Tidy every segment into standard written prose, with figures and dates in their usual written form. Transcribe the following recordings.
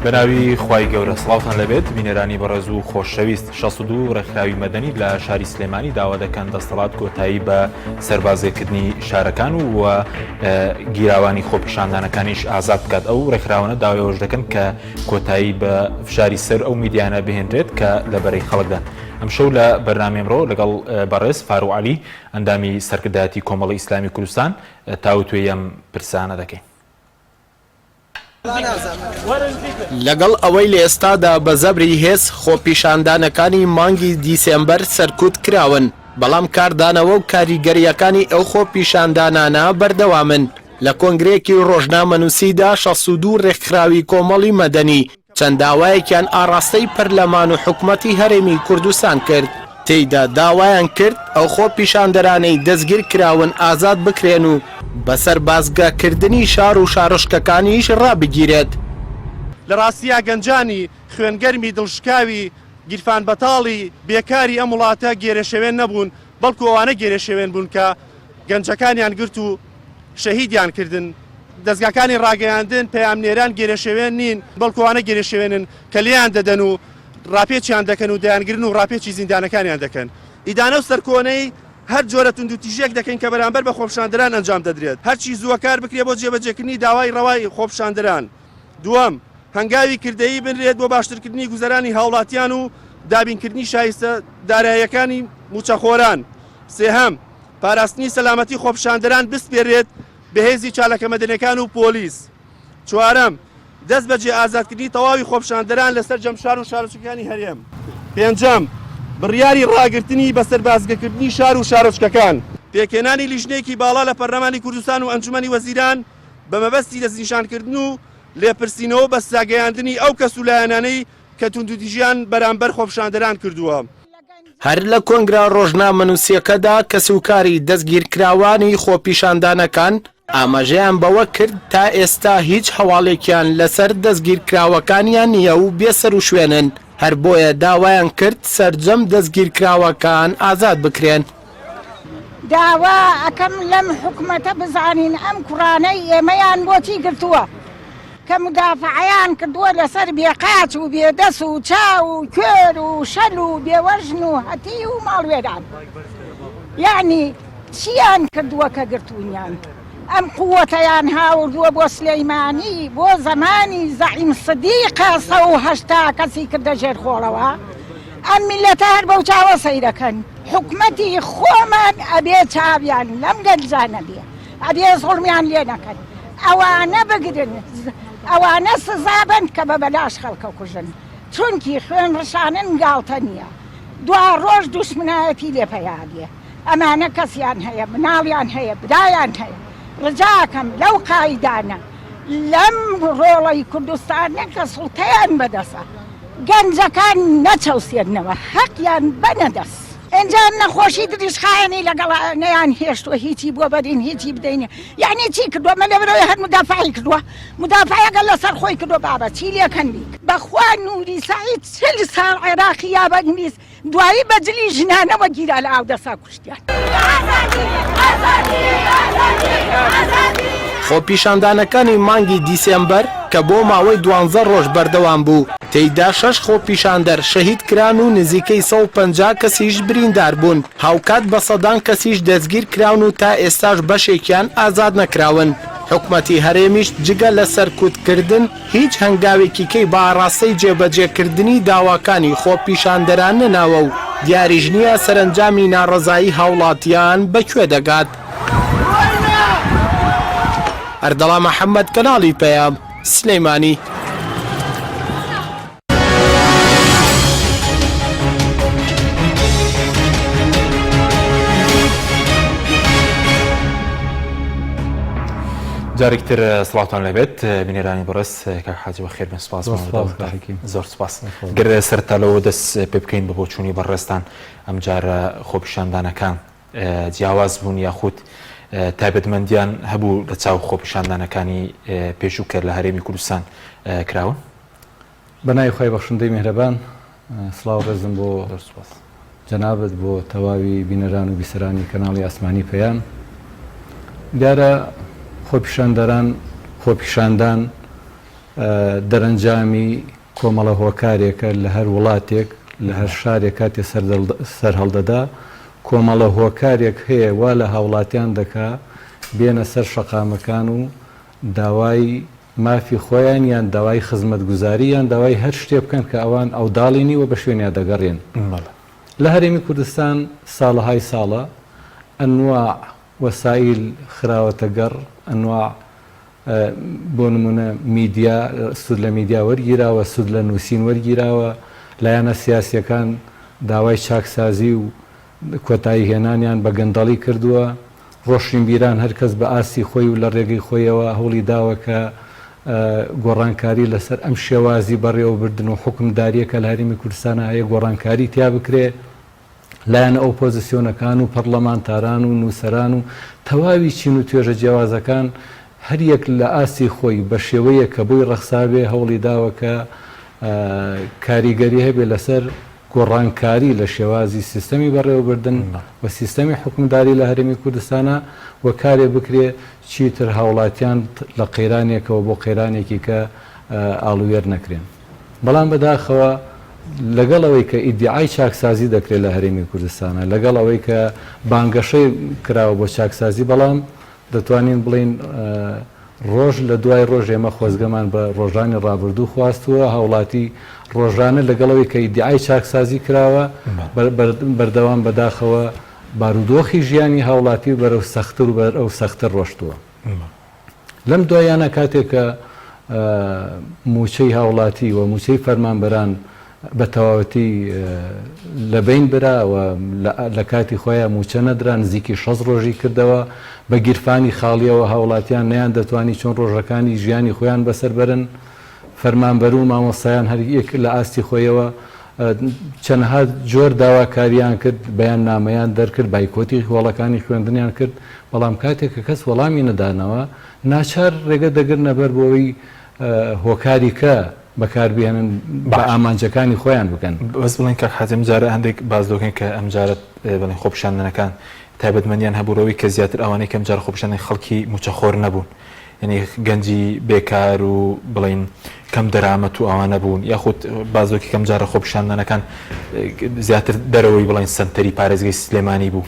بەناوی خوای گەورە سڵاوتان لەبێت بینەرانی بەڕێز و خۆشەویست 62 ڕێکخراوی مەدەنی لە شاری سلێمانی داوا دەکەن دەسەڵات کۆتایی بە سەربازێکردنی شارەکان و گیراوانی خۆپیشاندانەکانیش ئازاد بکات. ئەو ڕێکخراوانە داوای ئەوەش دەکەن کە کۆتایی بە فشاری سەر ئەو میدیانە بهێنرێت کە لەبەرەی خەڵکدا. ئەمشەو لە بەرنامێمڕۆ لەگەڵ بەڕێز فاروق عەلی ئەندامی سەرکردایەتی کۆمەڵی ئیسلامی کوردستان تاوتوێی ئەم پرسانە دەکەین. لەگەڵ ئەوەی لە ئێستادا بە زەبری هێز خۆپیشاندانەکانی مانگی دیسێمبەر سەرکوت کراون، بەڵام کاردانەوە و کاریگەریەکانی ئەو خۆپیشاندانانە بەردەوامن. لە کۆنگرێکی ڕۆژنامەنووسیدا 62 ڕێکخراوی کۆمەڵی مەدەنی چەند داوایەکیان ئاڕاستەی پەرلەمان و حکومەتی هەرێمی کوردستان کرد. تێیدا داوایان کرد ئەو خۆپیشاندەرانەی دەستگیر کراون ئازاد بکرێن و بەسەر بازگاکردنی شار و شارۆچکەکانیش ڕابگیرێت. لە ڕاستیە گەنجانی خوێنگەرمی دڵشکاوی گیرفان بەتاڵی بێکاری ئەم وڵاتە گێرەشەوێن نەبوون، بەڵکو ئەوانە گێرەشەوێن بوون کە گەنجەکانیان گرت و شەهیدیان کردن. دەستگاکانی ڕاگەیاندن پەیامنێران گێرەشەوێن نین، بەڵکو ئەوانە گێرەشەوێنن کە لیان دەدەن و ڕاپێچیان دەکەن و دەیانگرن و ڕاپێکی زیندانەکانیان دەکەن. ئیدانە و سەرکۆنەی هەر جۆرە توندوتیژێک دەکەن کە بەرامبەر بە خۆپیشاندەران ئەنجام دەدرێت. هەرچی زووەکار بکرێ بۆ جێبەجێکردنی داوای ڕەوای خۆپیشاندەران. دووەم، هەنگاوی کردەیی بنرێت بۆ باشترکردنی گوزەرانی هاوڵاتیان و دابینکردنی شایستە داراییەکانی موچەخۆران. سێهەم، پاراستنی سەلامەتی خۆپیشاندەران بسپێرێت بەهێزی چالەکە مەدەنیەکان و پۆلیس. چوارەم، دەست بەجێ ئازادکردنی تەواوی خۆپیشاندەران لەسەر جەمشار و شارۆچکەکانی هەرێم. پێنجەم، بڕیاری ڕاگررتنی بەسەر بازگەکردنی شار و شارۆچکەکان. پێکێنانی لیژنەیەکی باڵا لە پەرلەمانی کوردستان و ئەنجومەنی وەزیران بە مەبەستی دەستنیشانکردن و لێپرسینەوە بە ساگەیاندنی ئەو کەسولایەنانەی کە توندوتیژیان بەرامبەر خۆپیشاندەران کردووە. هەر لە کۆنگرا ڕۆژنامەنووسیەکەدا کەسوکاری دەستگیرکراوانی خۆپیشاندانەکان ئاماژەیان بەوە کرد تا ئێستا هیچ هەواڵێکیان لەسەر دەستگیرکراوەکانیان نییە و بێسەر و شوێنن. هەر بۆیە داوایان کرد سەرجەم دەستگیرکراوەکان ئازاد بکرێن. داوا ئەەکەم لەم حکومەتە بزانین ئەم کوڕانەی ئێمەیان بۆچی گرتووە کە مدافعیان کردووە لەسەر بێقاچ و بێدەس و چاو و کوێر و شەل و بێوەژن و هەتی و ماڵوێران. یعنی چیان کردووە کە گرتوونیان؟ ئەم قووەتەیان هاوردووە بۆ سلەیمانی بۆ زەمانی زەعیم سدیقە 180 کەسی کردە ژێر خۆڵەوە. ئەم میلەتە هەر بەو چاوە سەیرەکەن. حکومەتی خۆمان ئەبێ چاویان لەم گەنجانە بێ، ئەبێ زوڵمیان لێ نەکەن، ئەوانە بگرن، ئەوانە سزابن کە بە بەلاش خەڵکە کوژن، چونکی خوێن ڕشانن گاڵتە نییە. دوا ڕۆژ دوشمنایەتی لێپەیادێ. ئەمانە کەسیان هەیە، مناڵیان هەیە، برایان هەیە. ڕجاکەم لەو قایدانە لەم ڕۆڵەی کوردستانە کە سوڵتەیان بەدەسە گەنجەکان نەچەوسێنەوە، حەقیان بەنەدەست. ئەنجا نەخۆشی دریشخایەنی لەگەڵ نەیان هێشتووە هیچی بۆ بەدەین هیچی بدەینێ. یعنی چی کردووە؟ مە لەبەرەوەی هەر مدافعی کردووە، مدافعەکە لەسەر خۆی کردووە بابە چی لێکەن بیت. بەخوا نوری سەعید 40 ساڵ عێراقی یا بە ئینگلیز دوایی بەجلی ژنانەوە گیرا لە ئاودەسا کوشتیان. خۆپیشاندانەکانی مانگی دیسێمبەر کە بۆ ماوەی 12 ڕۆژ بەردەوام بوو، تێیدا 6 خۆپیشاندەر شەهید کران و نزیکەی 150 کەسیش بریندار بوون. هاوکات بە سەدان کەسیش دەستگیر کراون و تا ئێستاش بەشێکیان ئازاد نەکراون. حکومەتی هەرێمیش جگە لە سەرکوتکردن هیچ هەنگاوێکی کەی بە ئاڕاستەی جێبەجێکردنی داواکانی خۆپیشاندەران نەناوە و دیاریش نییە سەرنجامی ناڕەزایی هاوڵاتیان بەکوێ دەگات. ئەردەڵا محەممەد کەناڵی پەیام سلەیمانی. جارێکتر سڵاتان لەبێت بینێرانی بەڕێز کاک حاجی بەخێر بن. سپاس زۆر سپاس. گەر سەرتالەوە دەست پێ بکەین بە بۆچوونی بەڕێستان ئەم جارە خۆپیشاندانەکان جیاواز بوون یاخود تایبەتمەندیان هەبوو لە چاو خۆپیشاندانەکانی پێشووکە لە هەرێمی کوردستان کراون؟ بەناوی خۆی بەخشندەی میهرەبان سڵاو ڕێزم بۆ جەنابەت بۆ تەواوی بینەران و بیسەرانی کەناڵی ئاسمانی پەیام. دیارە خۆپیشاندەران خۆپیشاندان دەرەنجامی کۆمەڵە هۆکارێکە لە هەر وڵاتێک لە هەر شارێک کاتێ سەر هەڵدەدا کۆمەڵە هۆکارێک هەیە وا لە هاوڵاتیان دەکا بێنە سەر شەقامەکان و داوای مافی خۆیان یان داوای خزمەت گوزاری یان داوای هەر شتێ بکەن کە ئەوان ئەو داڵینیوە بە شوێنیا دەگەڕێن لە هەرێمی کوردستان ساڵەهای ساڵە ئەنواع وەسایل خراوەتە گەڕ ئەنواع بۆ نمونە میدیا سود لە میدیا وەرگیراوە سود لە نووسین وەرگیراوە لایەنە سیاسیەکان داوای چاکسازی و کۆتایی هێنانیان بە گەندەڵی کردووە ڕۆشین بیران هەرکەس بە ئاسی خۆی و لە ڕێگەی خۆیەوە هەوڵی داوە کە گۆڕانکاری لەسەر ئەم شێوازی بەڕێوەبردن و حکومداریەکە لە هەرێمی کوردستانە هەیە گۆڕانکاری تیا بکرێ لایەنە ئۆپۆزیسیۆنەکان و پەرلەمانتاران و نووسەران و تەواوی چین و توێژە جیاوازەکان هەریەک لە ئاسی خۆی بە شێوەیە کە بۆی ڕەخسابێ هەوڵی داوە کە کاریگەری هەبێ لەسەر گۆڕانکاری لە شێوازی سیستەمی بەڕێوەبردن و سیستەمی حکومداری لە هەرێمی کوردستانە و کارێ بکرێ چیتر هاوڵاتیان لە قەیرانێکەوە بۆ قەیرانێکی کە ئاڵوێر نەکرێن بەڵام بەداخەوە لەگەڵ ئەوەی کە ئیدعای چاکسازی دەکرێت لە هەرێمی کوردستانە لەگەڵ ئەوەی کە بانگەشەی کراوە بۆ چاکسازی بەڵام دەتوانین بڵین ڕۆژ لە دوای ڕۆژ ئێمە خۆزگەمان بە ڕۆژانی ڕابردوو خواستووە هاوڵاتی ڕۆژانە لەگەڵەوەی کە ئیدعای چاکسازی کراوە بەردەوام بەداخەوە بارودۆخی ژیانی هاوڵاتی و بەرەو سەختتر و بەر ئەو سەختتر ڕۆشتووە لەم دوایانە کاتێک کە موچەی هاوڵاتی و موچەی فەرمانبەران بە تەواوەتی لە بین براوە لە کاتی خۆیان موچە نەدرا نزیکی 6 ڕۆژی کردەوە بە گیرفانی خاڵیەوە هاوڵاتیان نەیان دەتوانی چۆن ڕۆژەکانی ژیانی خۆیان بەسەر بەرن فەرمانبەر و مامۆستایان هەر یەک لە ئاستی خۆیەوە چەندها جۆر داواکاریان کرد بەیان نامەیان دەرکرد بایکۆتی هۆڵەکانی خوێندنیان کرد بەڵام کاتێک کە کەس وەڵامی نەدانەوە ناچار ڕێگە دەگرنە بەر بۆەوەی هۆکاری کە بەکاربیێنن بە ئامانجەکانی خۆیان بکەن بەس بڵین کە حەزم جارە هەندێک باز دۆکەن کە ئەم جارت بڵین خۆپیشاندنەکان تایبەتمەندیان هەبوورەوەی کە زیاتر ئەوانەی کەم جار خۆپیشاندنی خەڵکی موچەخۆر نەبوون یعنی گەنجی بێکار و بڵین کەم دەرامەت و ئەوانە بوون یاخود بازۆکی کەم جارە خۆپیشاندنەکان زیاتر دەرەوەی بڵین سنتەری پارێزگای سلێمانی بوو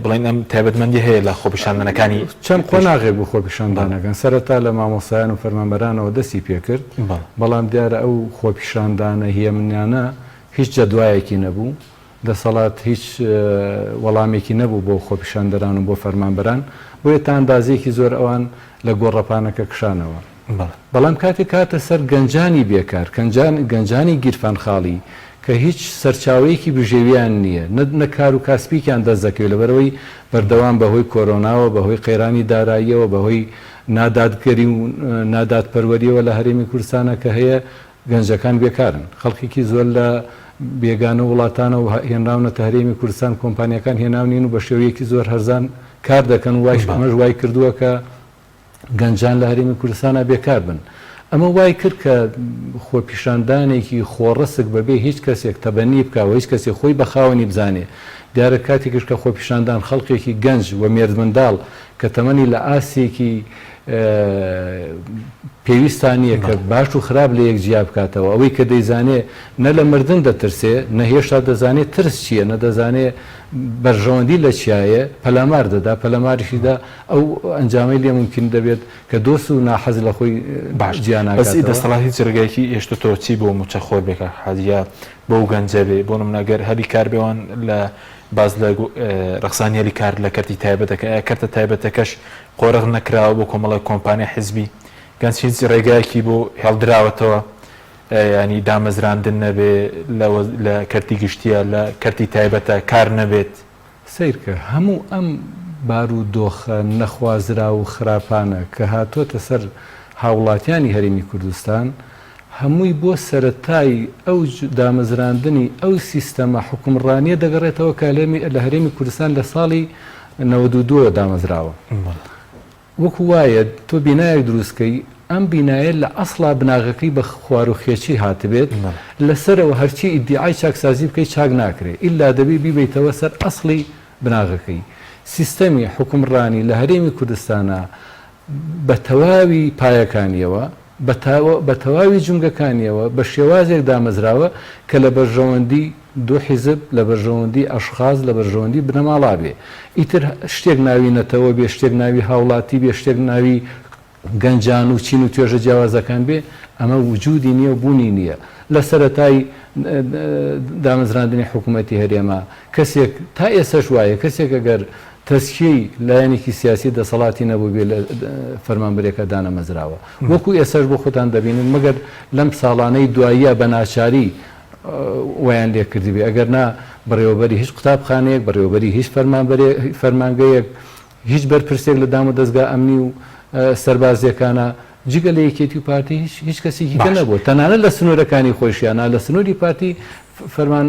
بڵین ئەم تایبەتمەندی هەیە لە خۆپیشاندنەکانی چەند خۆ ناغێ بوو خۆپیشاندانەکەن سەرەتا لە مامۆسایان و فەرمانبەرانەوە دەستی پێکرد بەڵام دیارە ئەو خۆپیشاندانە هیەمنیانە هیچ جەدوایەکی نەبوو دەسەڵات هیچ وەڵامێکی نەبوو بۆ خۆپیشاندەران و بۆ فەرمانبەران بۆیە تا ئەندازەیەکی زۆر ئەوان لە گۆڕەپانەکە کشانەوە بەڵام کاتێک کاتە سەر گەنجانی بێکار گەنجانی گیرفان خاڵی کە هیچ سەرچاوەیەکی بژێویان نییە نەکار و کاسپیکیان دەست دەکەوێت لەبەرەوەی بەردەوام بەهۆی کۆرۆناوە بەهۆی قەیرانی داراییەوە بەهۆی نادادگەری و نادادپەروەریەوە لە هەرێمی کوردستانە کە هەیە گەنجەکان بێکارن خەڵکێکی زۆر لە بێگانە وڵاتانە و هێنراونەتە هەرێمی کوردستان کۆمپانیەکان هێناونین و بە شێوەیەکی زۆر هەرزان کار دەکەن و ئەمەش وای کردووە کە گەنجان لە هەرێمی کوردستانە بێکار بن ئەمە وای کرد کە خۆپیشاندانێکی خۆڕەسک بەبێ هیچ کەسێک تەبەنی بکاوە هیچ کەسێک خۆی بەخاوەنی بزانێ دیارە کاتێکش کە خۆپیشاندان خەڵکێکی گەنج و مێردمنداڵ کە تەمەنی لە ئاسێکی پێویستانیە کە باش و خراپ لە یەک جیا بکاتەوە ئەوەی کە دەیزانێ نە لە مردن دەترسێ نەهێشتا دەزانێت ترس چییە نەدەزانێ بەرژەوەندی لە چیایە پەلامار دەدا پەلەماریشیدا ئەو ئەنجامی لێ ممکن دەبێت کە دۆست و ناحەز لە خۆی باش جیاناکەی دەسەڵاتی جرگایکی هێشتا تۆ چی بۆ موچەخۆر بێکە حەزیە بۆ گەنجە بێ بۆ نمونەگەر هەری کار بێوان لە باز لە ڕخسانیاری کار لە کەرتی تایبەتەکە کەرتە تایبەتەکەش قۆرەغ نەکراوە بۆ کۆمەڵی کۆمپانیا حیزبی گەنج هیچ ڕێگایەکی بۆ هێڵدراوەتەوە ینی دامەزراندن نەبێ لە کەرتی گشتیە لە کەرتی تایبەتە کار نەبێت سیرکە هەموو ئەم بارودۆخە نەخوازرا و خراپانە کە هاتوۆتە سەر هاوڵاتیانی هەرێمی کوردستان هەمووی بۆ سەرەتای ئەو دامەزراندنی ئەو سیستەمە حکومڕانیە دەگەڕێتەوە کە لە هەرێمی کوردستان لە ساڵی 92 دامەزراوە وەکو وایە تۆ بینایەک دروستکەی ئەم بینایە لە ئەسڵا بناغەکەی بە خوار و خێچی هاتبێت لەسەرەوە هەرچی ئیدعای چاکسازی بکەی چاک ناکرێت ئیلا دەبێ بیبیتەوە سەر ئەسڵی بناغەکەی سیستەمی حکومڕانی لە هەرێمی کوردستانە بە تەواوی پایەکانیەوە بە تەواوی جونگەکانیەوە بە شێوازێک دامەزراوە کە لە بەرژەوەندی دوو حیزب لە بەرژەوەندی ئەشخاص لە بەرژەوەندی بنەماڵا بێ ئیتر شتێک ناوی نەتەوە بێ شتێک ناوی هاوڵاتی بێ شتێک ناوی گەنجان و چین و توێژە جیاوازەکان بێ ئەمە وجودی نییە و بوونی نییە لە سەرەتای دامەزراندنی حکوومەتی هەرێما کەسێک تا ئێسەش وایە کەسێک ئەگەر تەسکیی لایەنێکی سیاسی دەسەڵاتی نەبوو بێ لە فەرمانبەرێکە دانەمەزراوە وەکو ئێسەش بۆ خۆتان دەبینن مەگەر لەم ساڵانەی دواییە بە ناچاری ویان لێ کردی بێ ئەگەر نا بەڕێوەبەری هیچ قوتابخانەیەک بەڕێوەبەری هیچ فەرمانگەیەک هیچ بەرپرسێک لە دام و دەستگا ئەمنی و سەربازیەکانە جگە لە یەکێتی و پارتی هیچ کەسێکی کە نەبوو تەنانەت لە سنوورەکانی خۆشیانە لە سنووری پارتی فەرمان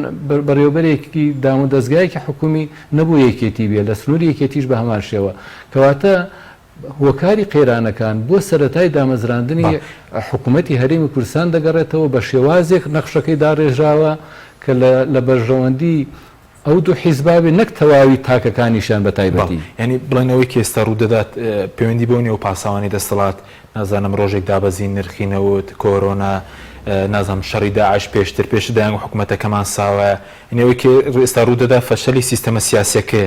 بەڕێوەبەرێکی دام و دەستگایەکی حکومی نەبوو یەکێتی بێ لە سنووری یەکێتیش بە هەمان شێوە کەواتە هۆکاری قێرانەکان بۆ سەرەتای دامەزراندنی حکوومەتی هەرێمی کوردستان دەگەڕێتەوە بە شێوازێک نەخشەکەی داڕێژراوە کە لە بەرژەوەندی ئەو دوو حیزبابێ نەک تەواوی تاکەکانیشان بە تایبەتی ینی بڵێنەوەی کە ئێستا ڕوودەدات پەیوەندی بۆ نێو پاساوانی دەسەڵات نازانم ڕۆژێک دابەزین نرخینەوت کۆرۆنا نازانم شەڕی داعش پێشتر پێشدایان و حکوومەتەکەمان ساوە ئەوەی کە ئێستا ڕوودەدا فەشەلی سیستەمە سیاسیەکە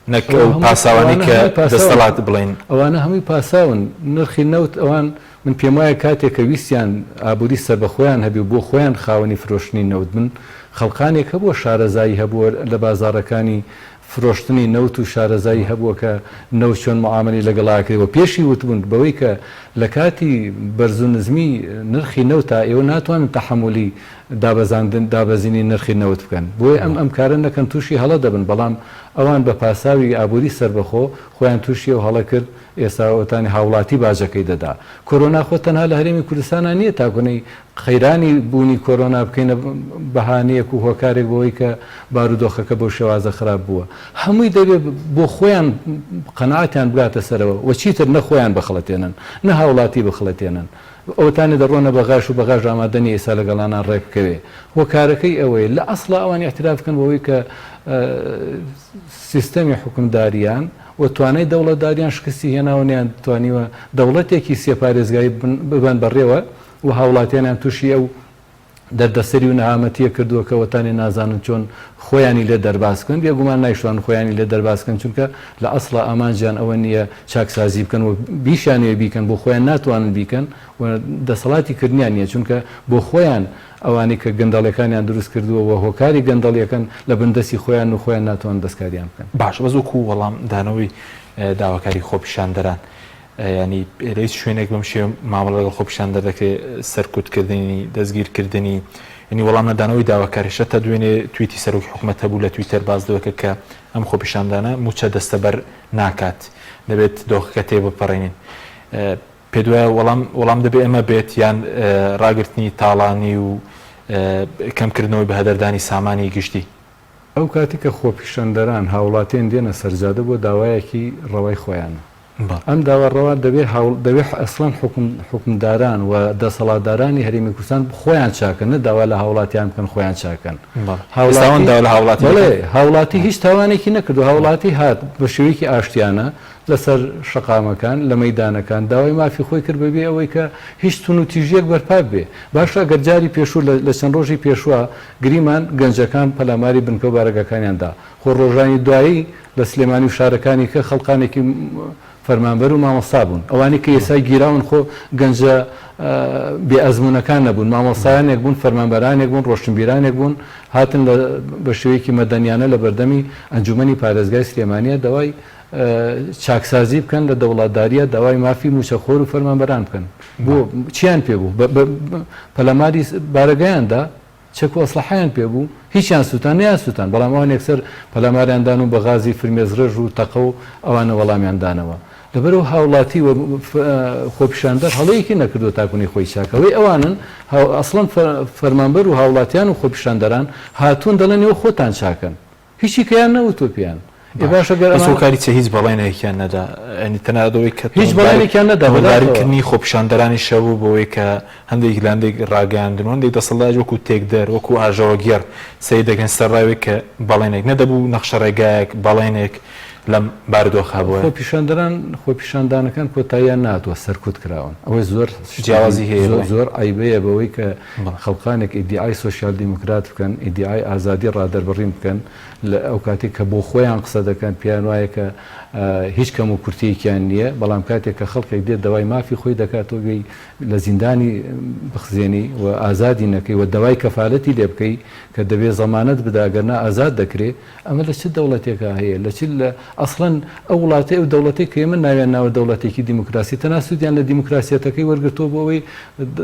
نەک پاساوانی کە دەسەڵات بڵێن ئەوانە هەمووی پاساون نرخی نەوت ئەوان من پێم وایە کاتێک کە ویستیان ئابووری سەر بە خۆیان هەبی بۆ خۆیان خاوەنی فرۆشتنی نەوت بن خەڵقانێک هەبووە شارەزایی هەبووە لە بازارەکانی فرۆشتنی نەوت و شارەزایی هەبووە کە نەوت چۆن معاملی لەگەڵاکرێەوە پێشی وتبوون بەوەی کە لە کاتی بەرزونزمی نرخی نەوتە ئێوە ناتوانن تەحملی دابەزینی نرخی نەوت بکەن بۆیە ئەم کارە نەکەن تووشی هەڵە دەبن بەڵام ئەوان بە پاساوی ئابووری سربەخۆ خۆیان تووشی و هەڵە کرد ئێستاوەتانی هاوڵاتی باجەکەی دەدا کۆرۆنا خۆ تەنها لە هەرێمی کوردستانە نییە تاکۆنەی خەیرانی بوونی کۆرۆنا بکەینە بەهانەیەک و هۆکارێک بۆەوەی کە بارودۆخەکە بەو شێوازە خراپ بووە هەمووی دەبێت بۆ خۆیان قەناعەتیان بگاتە سەرەوە و چیتر نە خۆیان بخڵەتێنن نە هاوڵاتی بخڵەتێنن ئەوتانی دەڕۆنە بەغاش و بەغاش ئامادەنی ئێستا لەگەڵانان ڕێک بکەوێ هۆکارەکەی ئەوەیە لە ئەسڵا ئەوان احتراف بکەن بەوەی کە سیستەمی حکومداریان و توانای دەوڵەتداریان شکستی هێناوەنیان توانیوە دەوڵەتێکی سێپارێزگایی ببان بەڕێوە و هاوڵاتیانیان تووشی ئەو دەردەسەری و نەهامەتیە کردووە کە وەتانی نازانن چۆن خۆیانی لێ دەرباسکن بێگومان نایشتوان خۆیانی لێ دەرباسکن چونکە لە ئەسڵا ئامانجیان ئەوە نییە چاکسازی بکەن و بیشانەیە بیکەن بۆ خۆیان ناتوانن بیکەن و دەسەڵاتی کردنیان نییە چونکە بۆ خۆیان ئەوانی کە گەندەڵەکانیان دروست کردووە و هۆکاری گەندەڵیەکەن لە بندەسی خۆیان و خۆیان ناتوان دەستکاریان بکەن باش بەزووکو وەڵام دانەوەی داواکاری خۆپیشاندەران ینی رئیس شوێنێک بەم شێ مامەڵە لەگەڵ خۆپیشاندەر دەکرێت سەرکوتکردنی دەستگیرکردنی ینی وەڵام نەدانەوەی داواکاریشە تا دوێنێ تویتی سەرۆکی حکوومەت هەبوو لە تویتەر باز دەوەکە کە ئەم خۆپیشاندانە موچە دەستەبەر ناکات دەبێت دۆخەکە تێ بپەڕێنین پێ دوایە وەڵام دەبێت ئەمە بێت یان ڕاگررتنی تاڵانی و کەمکردنەوەی بە هەدەردانی سامانی گشتی ئەو کاتی کە خۆپیشاندەران هاوڵاتیان دێنە سەرجادە بۆ داوایەکی ڕەوای خۆیانە ئەم داوەڕەوە دەبێت ئەسڵەن حکومداران و دەسەڵاتدارانی هەرێمی کوردستان خۆیان چاکەن نە داوا لە هاوڵاتیان بکەن خۆیان چاکەن هاوڵاتی هیچ تاوانێکی نەکردو هاوڵاتی هات بە شێوەیەکی ئاشتیانە لەسەر شەقامەکان لە مەیدانەکان داوای مافی خۆی کرد بەبێ ئەوەی کە هیچ تون و تیژیەک بەرپا بێ باشە گەر جاری پێشوو لە چەند ڕۆژی پێشووە گریمان گەنجەکان پەلاماری بنکە و بارەگەکانیاندا خۆ ڕۆژانی دوایی لە سلێمانی و شارەکانی کە خەڵقانێکی فەرمانبەر و مامۆستا بوون ئەوانی کە ئێسای گیراون خۆ گەنجە بێ ئەزمونونەکان نەبوون مامۆستایانێک بوون فەرمانبەرانێک بوون ڕۆشنبیرانێک بوون هاتن بە شێوەیەکی مەدەنیانە لە بەردەمی ئەنجومەنی پارێزگای سلێمانیە داوای چاکسازی بکەن لە دەوڵاتداریە داوای مافی موچەخۆر و فەرمانبەران بکەن بۆ چیان پێبوو پەلەماری بارەگەیاندا چەک و ئەسلحەیان پێبوو هیچیان سووتان نیان سووتان بەڵام ئەوان یەکسەر پەلاماریاندان و بە غازی فرمێزڕژ و تەقە و ئەوانە وەڵامیاندانەوە لەبەرەوە هاوڵاتی و خۆپیشاندەر هەڵەیەکی نەکردو تاکوونی خۆی چاکەوەی ئەوانن ئەسڵەن فەرمانبەر و هاوڵاتیان و خۆپیشاندەران هاتوون دەڵێنەوە خۆتان چاکەن هیچی کەیان نەوتۆ پیان سوکاری چه هیچ بەڵێنێکیان نەدا ئەنی تەنادەوەی کە هیچ بەڵێنێکیان نەداکردنی خۆپیشاندەرانی شەو بۆەوەی کە هەندێک لاندێک ڕاگەاندن هەندێک دەسەڵات وەکو تێکدەر وەکو ئاژەوە گێر سەی دەگەن سەرڕاوێک کە بەڵێنێک نەدەبوو نەخشە ڕێگایەک بەڵێنێک لەم بارودۆخە بووە خۆپیشاندانەکان کۆتاییان ناتوە سەرکوت کراون ئەوەی زۆر جیاوازی هەیە زۆر عیبەیە بەوەی کە خەڵکانێک ئیدعای سۆشیال دیموکرات بکەن ئیدعای ئازادی ڕادەربڕین بکەن لە ئەو کاتێک کە بۆ خۆیان قسە دەکەن پیان وایە کە هیچ کەم و کورتەیەکیان نییە بەڵام کاتێک کە خەڵکێک دێت دەوای مافی خۆی دەکاتەوەی لە زیندانی بخزێنی و ئازادی نەکەی و دەوای کەفالەتی لێ بکەی کە دەبێت زەمانەت بداگەرنا ئازاد دەکرێت ئەمە لە چ دەوڵەتێکە هەیە لە چ لە ئەسڵەن ئەو وڵاتی و دەوڵەتی کە ئێمە ناوێن ناوە دەوڵەتێکی دیموکراسی تەناسوودیان لە دیموکراسیەتەکەی وەرگرتۆ بۆەوەی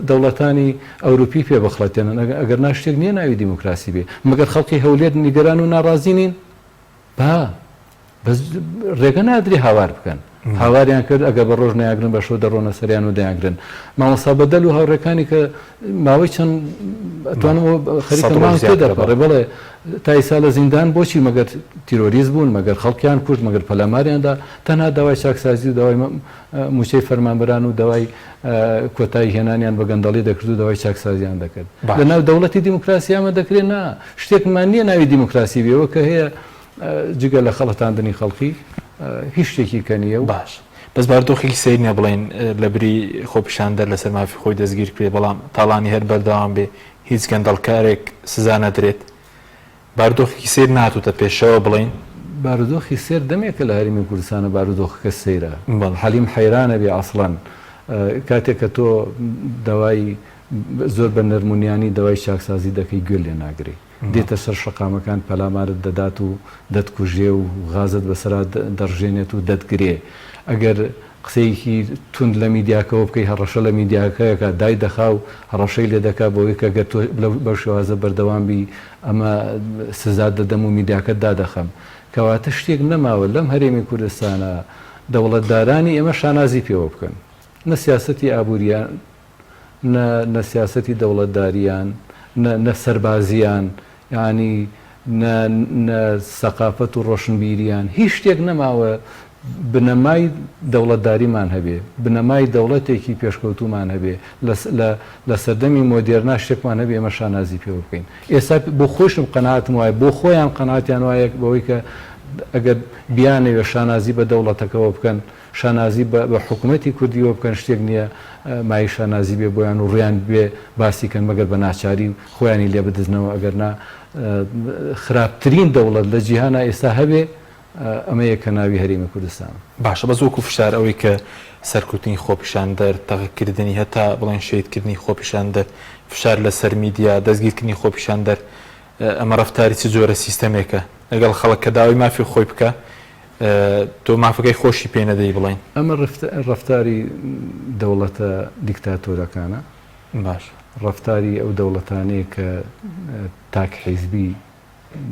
دەوڵەتانی ئەوروپی پێ بەخڵەتێنن ئەگەر ناشتێک نییە ناوی دیموکراسی بێ مەگەر خەڵکی هەولێر نیگەران و ناڕازی نین بەس ڕێگە نادری هاوار بکەن هاواریان کرد ئەگە بە ڕۆژ ناگرن بە شۆ دەڕۆنە سەریان و دەیانگرن مامۆستا بەدەل و هاوڕێکانی کە ماوەی چەند ئەتوانەوە خەریکە دەپەڕێ بڵێ تا ئیسا لە زیندان بۆچی مەگەر تیرۆریز بوون مەگەر خەڵکیان کورد مەگەر پەلاماریاندا تەنها داوای چاکسازی و داوای موچەی فەرمانبەران و داوای کۆتایی هێنانیان بە گەندەڵی دەکرد و داوای چاکسازیان دەکرد لەناو دەوڵەتی دیموکراسی ئەمە دەکرێت نا شتێکمان نییە ناوی دیموکراسی بێەوە کە هەیە جگە لە خەڵەتاندنی خەڵکی هیچ شتێکی کەنیە و باش بەس باردۆخێکی سیر نیە بڵێن لە بری خۆپیشاندەر لەسەر مافی خۆی دەستگیر کرێ بەڵام تاڵانی هەر بەردەوام بێ هیچ گەندەڵکارێک سزا نەدرێت باردۆخێکی سیر ناتوتە پێشەوە بڵێن بارودۆخی سێر دەمێکە لە هەرمی کوردستانە بارودۆخەکە سەیرە حەلیم حەیرانە بێ ئەسڵەن کاتێک کە تۆ داوای زۆر بە نەرمونیانی داوای چاکسازی دەکەی گوێ لێ ناگری دێتە سەر شەقامەکان پەلامارت دەدات و دەتکوژێ و غازت بەسرا دەڕژێنێت و دەتگرێ ئەگەر قسەیەکی تند لە میدیاکەەوە بکەی هەڕەشە لە میدیاکەیەکە دای دەخا و هەڕەشەی لێ دەکا بۆی کە گەر بەو شێوازە بەردەوامبی ئەمە سزا دەدەم و میدیاکەت دادەخەم کەواتە شتێک نەماوە لەم هەرێمی کوردستانە دەوڵەتدارانی ئێمە شانازی پێوە بکەن نە سیاسەتی ئابووریان نە سیاسەتی دەوڵەتداریان نە سەربازیان یعنی نە سەقافەت و ڕۆشنبیریان هیچ شتێک نەماوە بنەمای دەوڵەتداریمان هەبێ بنەمای دەوڵەتێکی پێشکەوتومان هەبێ لە سەردەمی مۆدێرنا شتێکمان هەبێ ئێمە شانازی پێوە بکەین ئێستا بۆ خۆشم قەناعەتم وایە بۆ خۆیان قەناعەتیان وایە بەوەی کە ئەگەر بیانەوێ شانازی بە دەوڵەتەکەەوە بکەن شانازی بە حکوومەتی کوردیەوە بکەن شتێک نییە مای شانازی بێ بۆیان و ڕیان بێ باسیکەن مەگەر بە ناچاری خۆیانی لێ بدزنەوە ئەگەر نا خراپترین دەوڵەت لە جیهانە ئێستا هەبێ ئەمە یەکە ناوی هەرێمی کوردستان باشە بە زۆکو فشار ئەوەی کە سەرکوتنی خۆپیشاندەر تەغیکردنی هەتا بڵێن شەیدکردنی خۆپیشاندەر فشار لەسەر میدیا دەستگیرکردنی خۆپیشاندەر ئەمە ڕەفتاری چ جۆرە سیستەمێکە لەگەڵ خەڵک کە داوای مافی خۆی بکە تۆ مافەکەی خۆشی پێ نەدەی بڵێن ئەمە ڕەفتاری دەوڵەتە دیکتاتۆرەکانە باش ڕەفتاری ئەو دەوڵەتانەیە کە تاک حیزبی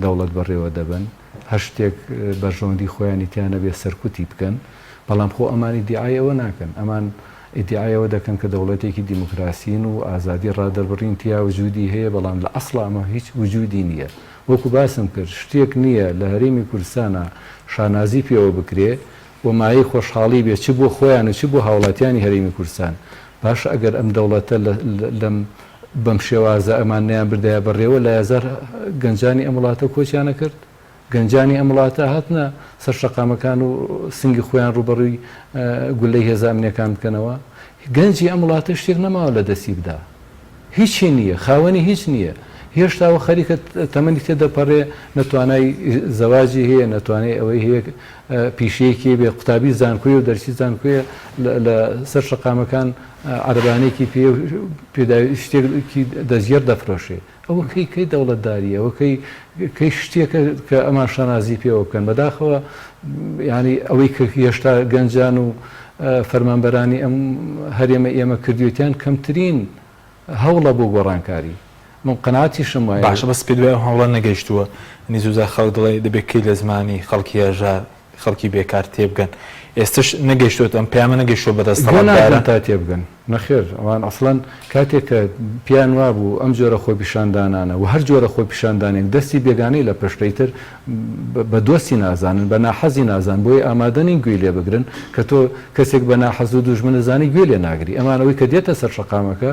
دەوڵەت بەڕێوە دەبن هەر شتێک بەرژەوەندی خۆیانی تیانە بێ سەرکوتی بکەن بەڵام خۆ ئەمانی دیعایەوە ناکەن ئەمان ئیدعایەوە دەکەن کە دەوڵەتێکی دیموکراسین و ئازادی ڕادەربڕین تیا وجودی هەیە بەڵام لە ئەسڵ ئەمە هیچ وجودی نییە وەکو باسم کرد شتێک نییە لە هەرێمی کوردستانە شانازی پێوە بکرێ و مایەی خۆشحاڵی بێ چ بۆ خۆیان و چ بۆ هاوڵاتیانی هەرێمی کوردستان باش ئەگەر ئەم دەوڵەتە لەم بەم شێوازە ئەمان نیان بردایە بەڕێوە لە یازار گەنجانی ئەم وڵاتە کۆچیانە کرد گەنجانی ئەم وڵاتە هاتنە سەر شەقامەکان و سنگی خۆیان ڕوبەڕووی گولەی هێزانامنیەکان بکەنەوە گەنجی ئەم وڵاتە شتێک نەماوە لە دەستی بدا هیچی نییە خاوەنی هیچ نییە هێشتاوە خەریکە تەمەنی تێدەپەڕێ نەتوانای زەواجی هەیە نەتوانێت ئەوەی هەیە پیشەیەکی بێ قوتابی زانکۆی و دەرسی زانکۆیە لە سەر شەقامەکان عەربانێکی پێداوی شتێکی دەستگیر دەفرۆشێ ئەوە کەی دەوڵەتداریە ئەوە کەی شتێکە کە ئەمان شانازی پێوە بکەن بەداخەوە ینی ئەوەی کە هێشتا گەنجان و فەرمانبەرانی ئەم هەرێمە ئێمە کردوێتیان کەمترین هەوڵە بۆ گۆڕانکاری من قەناعەتیشم وایە باشە بەس پێ دوای هەوڵە نەگەیشتووە نیزوزا خەڵک دڵێ دەبێت لە زمانی خەڵکی هێژار خەڵکی بێکار تێبگەن ئێستش نەگەیشتوت ئەم پیامە نەگەیشتوە بەدەستەوە تا تێبگەن نەخێر ئەوان ئەسڵەن کاتێک کە پیان وابوو ئەم جۆرە خۆی پیشاندانانە و هەر جۆرە خۆی پیشاندانێک دەستی بێگانەی لە پشتەیتر بە دۆستی نازانن بە ناحەزی نازان بۆی ئامادەنی گوێ لێ بگرن کە تۆ کەسێک بە ناحەز و دوژمنە زانی گوێ لێ ناگری ئەمانەوەی کە دێتە سەر شەقامەکە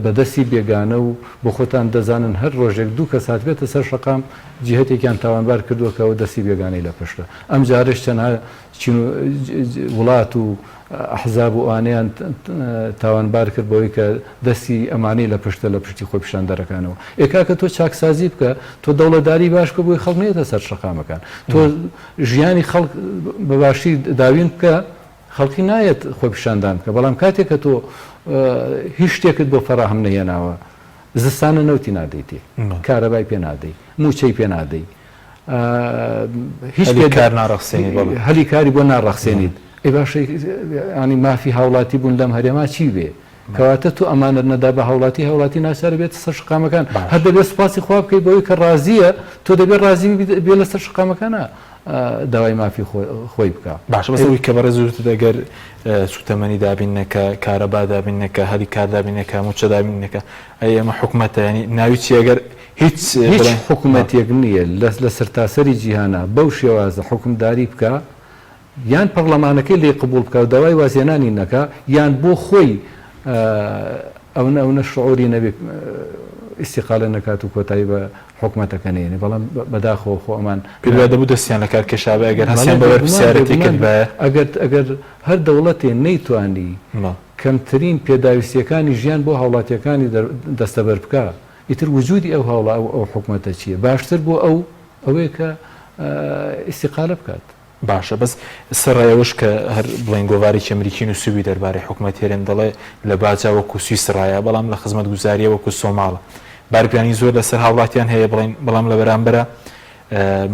بەدەستی بێگانە و بۆ خۆتان دەزانن هەر ڕۆژێک دوو کەس هاتبێتە سەر شەقام جهتێکیان تاوانبار کردووەکەەوە دەستی بێگانەی لە پشتە ئەم جارش تەنها وڵات و ئەحزاب و ئانیان تاوانبار کرد بەوەی کە دەستی ئەمانەی لە پشتە لە پشتی خۆی پیشاندەرەکانەوە ئێکا کە تۆ چاکسازی بکە تۆ دەوڵەتداری باش کە بۆی خەڵک نێتە سەر شەقامەکان تۆ ژیانی خەڵک بەباشی داوین بکە خەڵکی نایەت خۆی پیشاندان بکە بەڵام کاتێک کە تۆ هیچ شتێکت بۆ فەراهم نەهێناوە زستانە نەوتی نادەیتێ کارەبای پێ نادەی موچەی پێ نادەی هیچ کار ناڕەخسێنیت هەلی کاری بۆ ناڕەخسێنیت ئەی باشە ینی مافی هاوڵاتی بوون لەم هەرێما چی بێ کەواتە تو ئەمانت نەدا بە هاوڵاتی ناچار بێت سەر شقامەکان هەر دەبێت سوپاسی خوا بکەی بەوەی کە ڕازیە تۆ دەبێت ڕازی بێ لە سەر شقامەکانە داوای مافی خۆی بکە باش بەسەوەی کە بەڕێ زۆرت دەگەر سوتەمەنی دابینەکە کارەبا دابینەکە هەلی کار دابینەکە موچە دابینەکە ئەی ئەمە حکومەتە ینی ناوی چی ئەگەر هیچ حکوومەتێک نییە لە سەرتاسەری جیهانە بەو شێوازە حکومداری بکە یان پەرلەمانەکەی لێ قبول بکە و داوای وازێنانی نەکە یان بۆ خۆی ئەوە شعوری نەبێت ئیسیقالە نەکات و کۆتایی بە حکومەتەکە نێنێ بەڵام بەداخۆ خۆ ئەمان پێ دەبوو دەستیان لە کارکێشابە ئەگەر هەستیان بەوەر پرسیارەتی کرد بە ئەگەر هەر دەوڵەتێ نەیتوانی کەمترین پێداویستیەکانی ژیان بۆ هاوڵاتیەکانی دەستەبەر بکە ئیتر وجودی ئەو هاوڵا ئەو حکومەتە چییە باشتر بۆ ئەوەیە کە ئیسیقالە بکات باشە بەس سڕایەوەش کە هەر بڵێن گۆوارێکی ئەمریکی و سووی دەربارەی حکومەت هێرن دەڵێ لە باجا وەکو سویسڕایە بەڵام لە خزمەت گوزاریە وەکو سۆماڵە بارپیانی زۆر لەسەر هاوڵاتیان هەیە بەڵام لە بەرامبەرە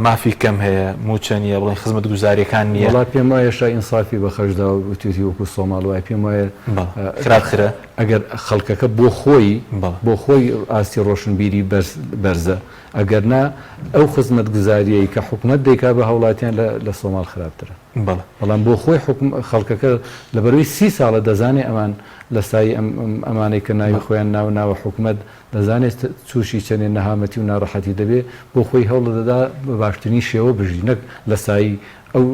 مافی کەم هەیە موچەنیە بڵێن خزمەت گوزاریەکان نییە وڵات پێم وایە شای ئینسافی بە خەشدا و توتی وەکو سۆماڵ وای پێم وایە خراپترە ئەگەر خەڵکەکە بۆ خۆی ئاستی ڕۆشنبیری بەرزە ئەگەر نا ئەو خزمەت گوزاریەی کە حکومت دەیکا بە هاوڵاتیان لە سۆماڵ خراپترە بەڵام بۆ خۆی خەڵکەکە لە بەروی 30 ساڵە دەزانێ ئەمان لە سایی ئەمانەی کە ناوی خۆیان ناوە حکومت دەزانێت تووشی چەندێ نەهامەتی و ناڕەحەتی دەبێ بۆ خۆی هەوڵ دەدا بە باشترین شێوە بژی نەک لە سایی ئەو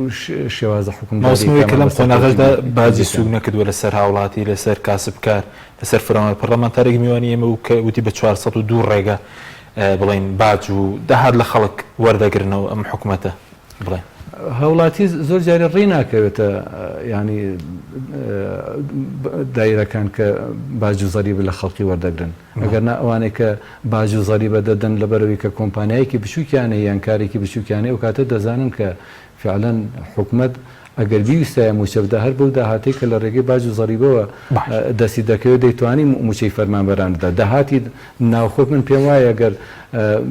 شێوازە حکومەتەوەی کە لەم قۆناغەشدا باجی سوگ نەکردووە لەسەر هاوڵاتی لەسەر کاسبکار لەسەر فرەوە پەرلەمانتارێک میوانی ئێمە وتی بە 402 ڕێگە بڵین باج و داهات لە خەڵک وەردەگرنەوە ئەم حکومەتە بڵێن هەوڵاتی زۆر جارێ ڕێ ناکەوێتە ینی دایرەکان کە باج و زەریبە لە خەڵکی وەردەگرن ئەگەر ئەوانەی کە باج و زەریبە دەدەن لەبەرەوەی کە کۆمپانیایەکی بچووکیانە یان کارێکی بچووکیانەیە و کاتە دەزانن کە فعلەن حکومەت ئەگەر بیویستایە موچە بدە هەر بەو داهاتی کە لە ڕێگەی باج و زەریبەوە دەستی دەکەوێت دەیتوانی موچەی فەرمانبەراندا داهاتی ناوخۆت من پێم وایە ئەگەر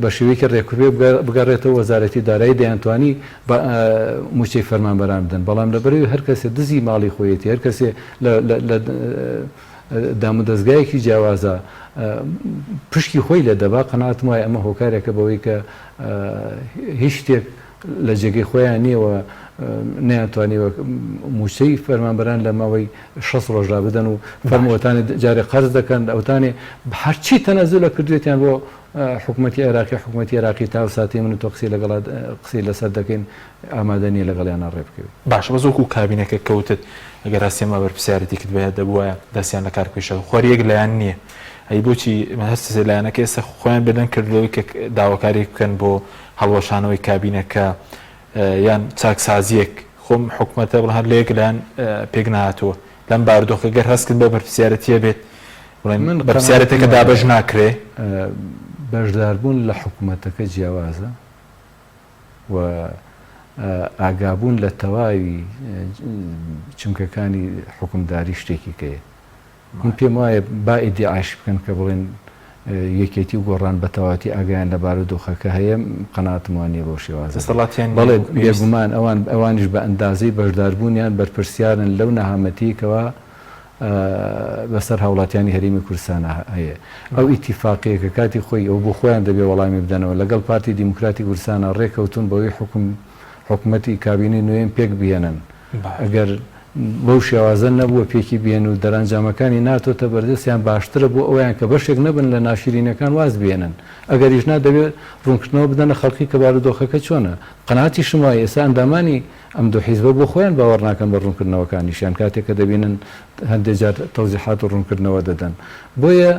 بە شێوەیەکی ڕێکوپێ بگەڕێتەوە وەزارەتی دارایی دەیانتوانی موچەی فەرمانبەران بدەن بەڵام لەبەرەوەی هەر کەسێ دزی ماڵی خۆیەتی هەر کەسێ لە دام و دەستگایەکی جیاوازە پشکی خۆی لە دەبا قەناعەتم وایە ئەمە هۆکارێکە بەوەی کە هیچ شتێک لە جێگەی خۆیان نییەوە نەیانتوانیوە موچەی فەرمانبەران لە ماوەی 6 ڕۆژدا بدەن و فەرمووەتانی جارێ قەرز دەکەن ئەوتانێ هەرچی تەنەزوڵە کردوێتیان بۆ حکوومەتی عێراقی تا ساتی من و تۆ قسەی لەسەر دەکەین ئامادەنیە لەگەڵیانە ڕێ بکەوێت باش بە زۆکو کابینەکە کەوتت ئەگەر هەستێمە بەرپرسیارەتی کرد بەیە دەبووایە دەستیان لە کارکێشەوە خۆریەک لایەن نییە ئەی بۆچی هەست لایەنەکە ئێستا خۆیان بدەن کردەوەی کە داواکاری بکەن بۆ هەڵوەشانەوەی کابینەکە یان چاکسازیەک خۆم حکوومەتە بڵ هەر لەیەک لایەن پێک نهاتووە لەم باردۆخە گەر هەست کرد بە بەرپرسیارەتیە بێت من بەرپرسیارەتەکە دابەش ناکرێ بەشداربوون لە حکوومەتەکە جیاوازە و ئاگابوون لە تەواوی چمکەکانی حکومداری شتێکی کەیە من پێم وایە با ئیدعاش بکەن کە بڵێن یەکێتی و گۆڕان بە تەواتی ئاگایان لە بارودۆخەکە هەیە قەناعەتم وانە بۆ شێوازە بەڵێ بێگومان ئەوانش بە ئەندازەی بەشداربوونیان بەرپرسیارن لەو نەهامەتیکەوە بەسەر هاوڵاتیانی هەرێمی کوردستانە هەیە ئەو ئیتیفاقیەکە کاتی خۆی ئەو بۆ خۆیان دەبێ وەڵامی بدەنەوە لەگەڵ پارتی دیموکراتی کوردستانە ڕێکەوتون بەوەی حکوومەتی کابینی نوێن پێک بێنن ئەگەر بەو شێوازە نەبووە پێکی بێن و دەرەنجامەکانی ناتۆتە بەردەستیان باشترە بۆ ئەویان کە بەشێک نەبن لە ناشرینەکان واز بێنن ئەگەریش دەبێت ڕوونکردنەوە بدەنە خەڵکی کە بارودۆخەکە چۆنە قەناعەتی شمای ئێستا ئەندامانی ئەم دوو حیزبە بۆ خۆیان باوەڕ ناکەن بە ڕوونکردنەوەکانیشیان کاتێک کە دەبینن هەندێک جار تەوزیحات و ڕوونکردنەوە دەدەن بۆیە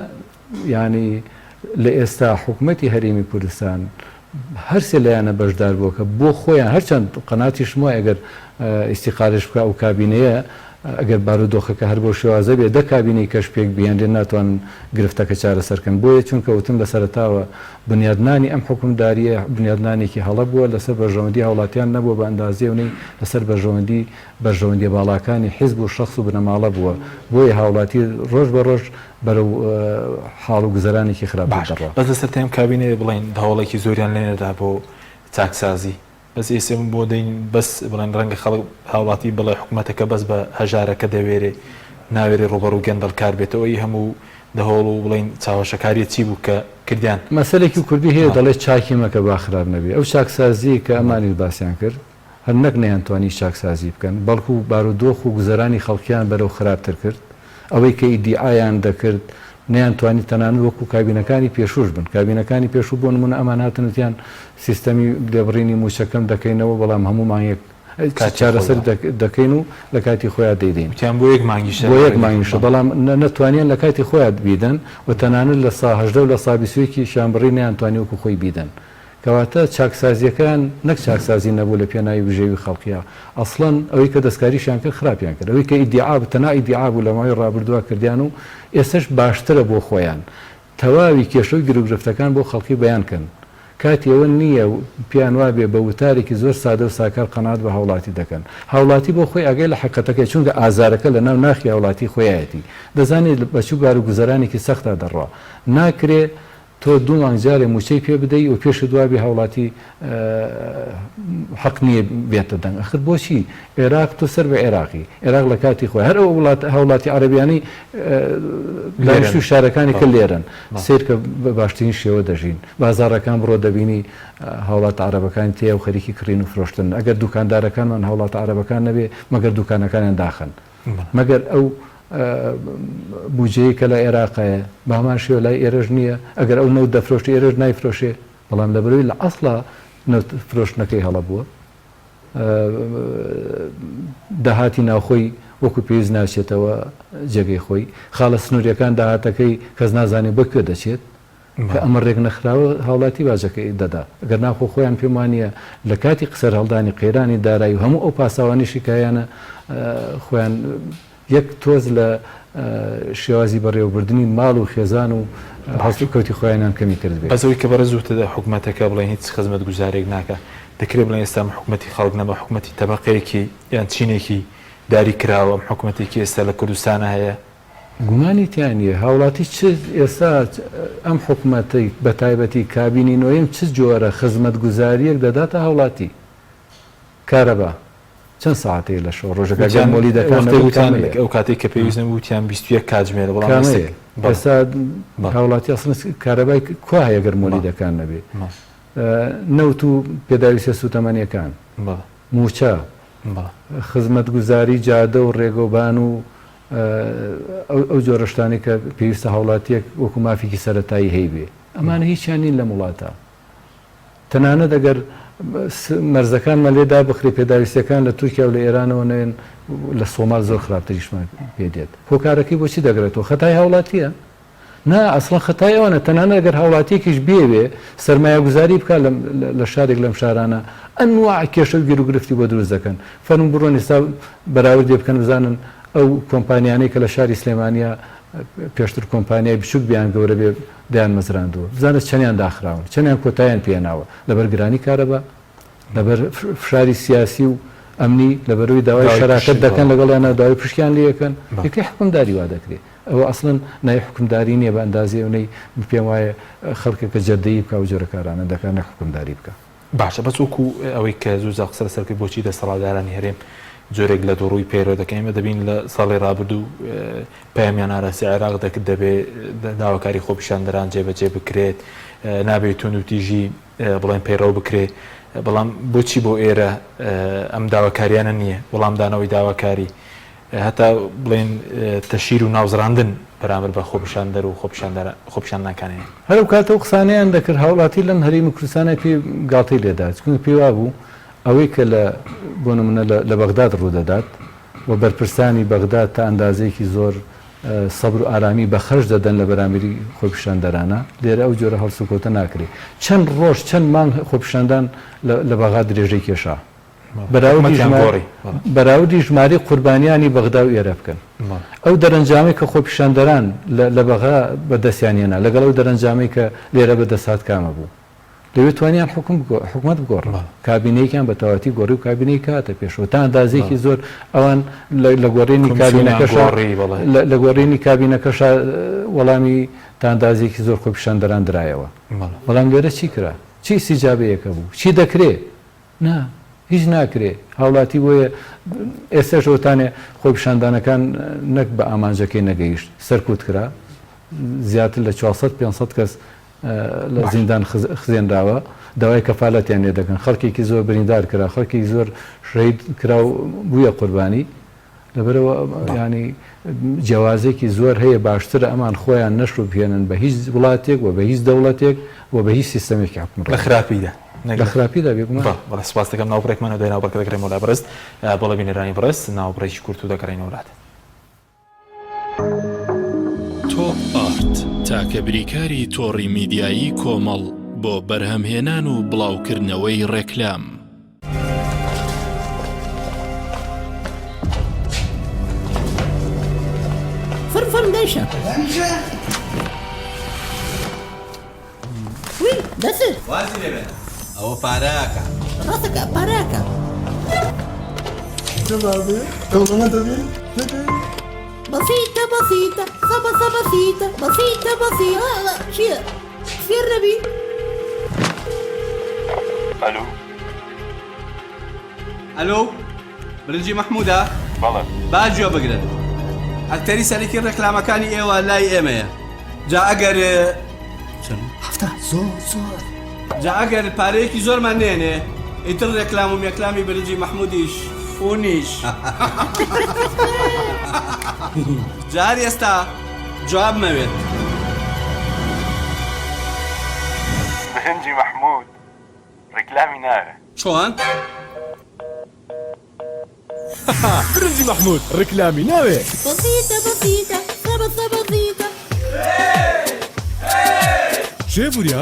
ینی لە ئێستا حکوومەتی هەرێمی کوردستان هەرسێ لایەنە بەشدار بووە کە بۆ خۆیان هەرچەند قەناعەتی شمای ئەگەر ئیستیقالش بکە و کابینەیە ئەگەر بارودۆخەکە هەر بۆ شێوازە بێ دە کابینەی کەش پێک بێنرێن ناتوان گرفتەکە چارەسەرکەن بۆیە چونکە وتم لە سەرتاوە بنیادنانی ئەم حکومداریە بنیادنانێکی هەڵە بووە لەسەر بەرژەوەندی هاوڵاتیان نەبووە بە ئەندازێونەی لەسەر بەرژەوەندی باڵاکانی حیزب و شەخص و بنەماڵە بووە بۆیە هاوڵاتی ڕۆژ بە ڕۆژ بەرەو حاڵ و گوزەرانێکی خراپ دەڕۆ بەس لەسەر تێم کابینێ بڵین هەوڵێکی زۆریان لێنەدا بۆ چاکسازی بەس ئێسم بۆ دەین بەس بڵێن ڕەنگە خەڵک هاوڵاتی بڵێ حکوومەتەکە بەس بە هەژارەکە دەوێرێ ناوێری ڕوبەر و گەندەڵ کار بێتەوەی هەموو دەهۆڵ و بڵین چاوەشەکاریە چی بوو کە کردیان مەسەلێکی کوردی هەیە دەڵێ چاکی مەکە با خراپ نەبێ ئەو چاکسازی کە ئەمانی باسییان کرد هەر نەک نەیانتوانی چاکسازی بکەن بەڵکو و بارودۆخ و گوزەرانی خەڵکیان بەرەو خراپتر کرد ئەوەی کە ئیدیعایان دەکرد نەیانتوانی تەنانەت وەکو کابینەکانی پێشوش بن کابینەکانی پێشوو بۆ نمونە ئەمان هاتنوتیان سیستەمی لێبڕینی موچەکەم دەکەینەوە بەڵام هەمومان یەک چارەسەر دەکەین و لە کاتی خۆیان دەیدەین بۆ یەک مانگیشە بەڵام نەتوانیان لە کاتی خۆیان بیدەن و تەنانەت لە ساهژدە و لە سابیسوێکی شانبڕی نەیانتوانی وەکو خۆی بیدەن کەواتە چاکسازیەکان نەک چاکسازی نەبوو لە پێناوی بژێوی خەڵکیە ئەسڵەن ئەوەی کە دەستکاریشیان کرد خراپیان کرد ئەوەی کە ئیدعا تەنها ئیدعا بوو لە ماوەی ڕابردووە کردیان و ئێستش باشترە بۆ خۆیان تەواوی کێشەی گرروگرفتەکان بۆ خەڵکی بەیانکەن کاتی ئەوە نییە پیان وابێ بە وتارێکی زۆر سادە و ساکار قەنات بە هاوڵاتی دەکەن هاوڵاتی بۆ خۆی ئەگەی لە حقەتەکەی چونکە ئازارەکە لە ناو ناخی هاوڵاتی خۆیەتی دەزانێت بەچوو بار و گوزەرانێکی سەختا دەڕوا ناکرێ تۆ دوو مانگجارێ موچەی پێ بدەی و پێش دوابی هاوڵاتی حەق نییە بێتە دەنگ ئەخر بۆچی عێراق تۆ سەر بە عێراقی عێراق لە کاتی خۆی هەر ئەو هاوڵاتی عەرەبیانی دانیشت و شارەکانی کە لێرن سیر کە بە باشترین شێوە دەژین بازارەکان بڕۆ دەبینی هاوڵات عەرەبەکانی تێ و خەریکی کڕین و فرۆشتن ئەگەر دوکاندارەکانمان هاوڵات عەرەبەکان نەبێ مەگەر دوکانەکانیان داخن مەگەر ئەو بودجەیە کە لە عێراقەیە بامان شێوە لای ئێرەش نییە ئەگەر ئەو نەوت دەفرۆشتی ئێرەش نایفرۆشێ بەڵام لە بەرەوەی لە ئەسڵا نەوت فرۆشتنەکەی هەڵە بووە داهاتی ناوخۆی وەکو پێویست ناچێتەوە جێگەی خۆی خاڵە سنووریەکان داهاتەکەی کەس نازانێت بەکوێ دەچێت کە ئەمە ڕێک نەخراوە هاوڵاتی باجەکەی دەدا ئەگەر ناخۆ خۆیان پێمان نیە لە کاتی قسەر هەڵدانی قێرانی دارایی و هەموو ئەو پاساوانیشی کایانە خۆیان یەک تۆز لە شێوازی بەڕێوەبردننی ماڵ و خێزان و هەڵستی کەوتی خۆیانیان کەمی کرد بێت بەزەوەی کە بەرە زووتەدا حکوومەتەکە بڵێن هیچ خزمەت گوزارێک ناکە دەکرێت بڵێن ئێستا حکوومەتی خەڵک نەبە حکوومەتی تەبەقەیەکی یان چینێکی داری کراوە ئەم حکوومەتێکی ئێستا لە کوردستانە هەیە گومانی تیانە هاوڵاتی چ ئێستا ئەم حکوومەتی بە تایبەتی کابینی نوۆیم چ جۆرە خزمەت گوزاریەک دەداتە هاوڵاتی کارەبا چەند ساعتەیە لە شەو ڕۆژەکە مۆلی دەکەن ئەو کاتێک کە پێویستن وتیان 21 کاتژمێرە بەڵام ئێستا هاوڵاتی ئەسڵ کارەبای کوا هەیە گەر مۆلی دەکان نەبێ نەوت و پێداویستە سوتەمەنیەکان موچە خزمەت گوزاری جادە و ڕێگەوبان و ئەو جۆرەشتانی کە پێویستە هاوڵاتیەک وەکو مافێکی سەرەتایی هەیبێ ئەمانە هیچیان نین لە وڵاتە تەنانەت ئەگەر مەرزەکانمان لێدا بخری پێداویستەکان لە تورکیا و لە ئێرانەوە نوێن لە سۆمال زۆر خراپتریشمان پێدێت هۆکارەکەی بۆچی دەگرێتەوە خەتای هاوڵاتیە نا ئەسڵەن خەتای ئەوەنە تەنانە ئەگەر هاوڵاتیەکیش بێوێ سەرمایە گوزاری بکە لە شارێک لەم شارانە ئەنواع کێشە و گیر و گرفتی بۆ دروست دەکەن فەرمون بڕۆن ئێستا بەراوردی بکەن بزانن ئەو کۆمپانیانەی کە لە شاری سلێمانیا پێشتر کۆمپانیای بچووک بیان گەورە بێ دایان مەزراندووە بزانێت چەندیان داخراون چەندیان کۆتاییان پێناوە لەبەر گرانی کارەبا لەبەر فشاری سیاسی و ئەمنی لەبەرەوەی داوای شەراکەت دەکەن لەگەڵیانە داوای پشکیان لێ یەکەن یەکەی حکومداری وا دەکرێت ئەوە ئەسڵەن نای حکومداری نییە بە ئەندازیەوەی پێم وایە خەڵکێکە جەردەیی بکە و جۆرەکارانە دەکەن نە حکومداری بکە باشە بەس وەکو ئەوەی کە زوو قسە لەسەرکە بۆچی دەسەڵاتدارانی هەرێم جۆرێک لە دۆڕووی پێرۆ دەکەین دەبین لە ساڵی ڕابردوو پەیامیان ئاراسی عێراق دەکرد دەبێت داواکاری خۆپیشاندەران جێبەجێ بکرێت نابێت تون و تیژی بڵێن پەیڕەو بکرێت بەڵام بۆچی بۆ ئێرە ئەم داواکاریانە نییە وەڵام دانەوەی داواکاری هەتا بڵێن تەشیر و ناوزراندن بەرامبەر بە خۆپیشاندەر و خۆپیشاندنەکانی هەرو کاتە و قسانیان دەکرد هاوڵاتی لەم هەرێمی کوردستانە پێی گاڵتەی لێدات چونکە پێی وابوو ئەوەی کە بۆ نمونە لە بەغداد ڕوودەدات و بەرپرسانی بەغداد تا ئەندازەیەکی زۆر سەبر و ئارامی بە خەرج دەدەن لە بەرامبەری خۆپیشاندەرانە لێرە ئەو جۆرە هەڵسوکۆتە ناکرێت چەند ڕۆژ چەند مانگ خۆپیشاندان لە بەغداد درێژەی کێشا بەراوردی ژماری قوربانیانی بەغدا و ئێرە بکەن ئەو دەرەنجامی کە خۆپیشاندەران لە بەغا بەدەستیانێنە لەگەڵ ئەو دەرەنجامی کە لێرە بەدەسات کامە بوو دەوێت توانیان حکومت بگۆڕن کابینەیەکیان بە تەواتی گۆڕی و کابینەی کاتە پێشەوە تا ئەندازێکی زۆر ئەوان لە گۆڕینی کابینەکەشە لە گۆڕینی کابینەکەشە وەڵامی تا ئەندازێکی زۆر خۆپیشاندەران درایەوە بەڵام لێرە چی کرا چی سیجابەیەکە بوو چی دەکرێت نا هیچ ناکرێت هاوڵاتی بۆیە ئێستاشەوەتانێ خۆپیشاندانەکان نەک بە ئامانجەکەی نەگەیشت سەرکوت کرا زیاتر لە 400-500 کەس لە زیندان خزێنراوە داوای کەفالەتیان لێ دەکەن خەڵکێکی زۆر بریندار کرا خەڵکی زۆر شەهید کرا و بوویە قوربانی لەبەرەوە ینی جیاوازێکی زۆر هەیە باشترە ئەمان خۆیان نەشر بهێنن بە هیچ وڵاتێک و بە هیچ دەوڵەتێک و بە هیچ سیستەمێکی حکومڕ لە خراپیدا لە خراپیدا بەڵێ سپاس دەکەم ناوبڕێکمانە دوای ناوبڕکە دەکرێن وڵا بەرست بەڵە بینەرانی بەڕست ناوبڕێکی کورت و دەکەڕین وڵات تۆپ ئارت تاکە بریکاری تۆڕی میدیایی کۆمەڵ بۆ بەرهەمهێنان و بڵاوکردنەوەی ڕێکلام فرفر دەیشە وی دەسێت وازی لێبێت ئەوە پاراکە ڕاستەکە پاراکە بسيطة بسيطة خبصة بسيطة بسيطة بسيطة لا شيء فير نبي الو الو برنجي محمودة بەڵێ باجوە بگرن ئەکتەری سەرەکی ڕێکلامەکانی ئێوە لای ئێمەیە جا ئەگەر هەفتە زۆر جا ئەگەر پارەیەکی زۆرمان نێنێ ئیتر ڕێکلام و مێکلامی برنجی محمودیش فونیش جار ئێستا جواب مەوێت برنجی محمود ڕێکلامی ناوێ چۆن؟ برنجی محمود ڕێکلامی ناوێ بسيطة بسيطة خبصة بسيطة شێ بوریا؟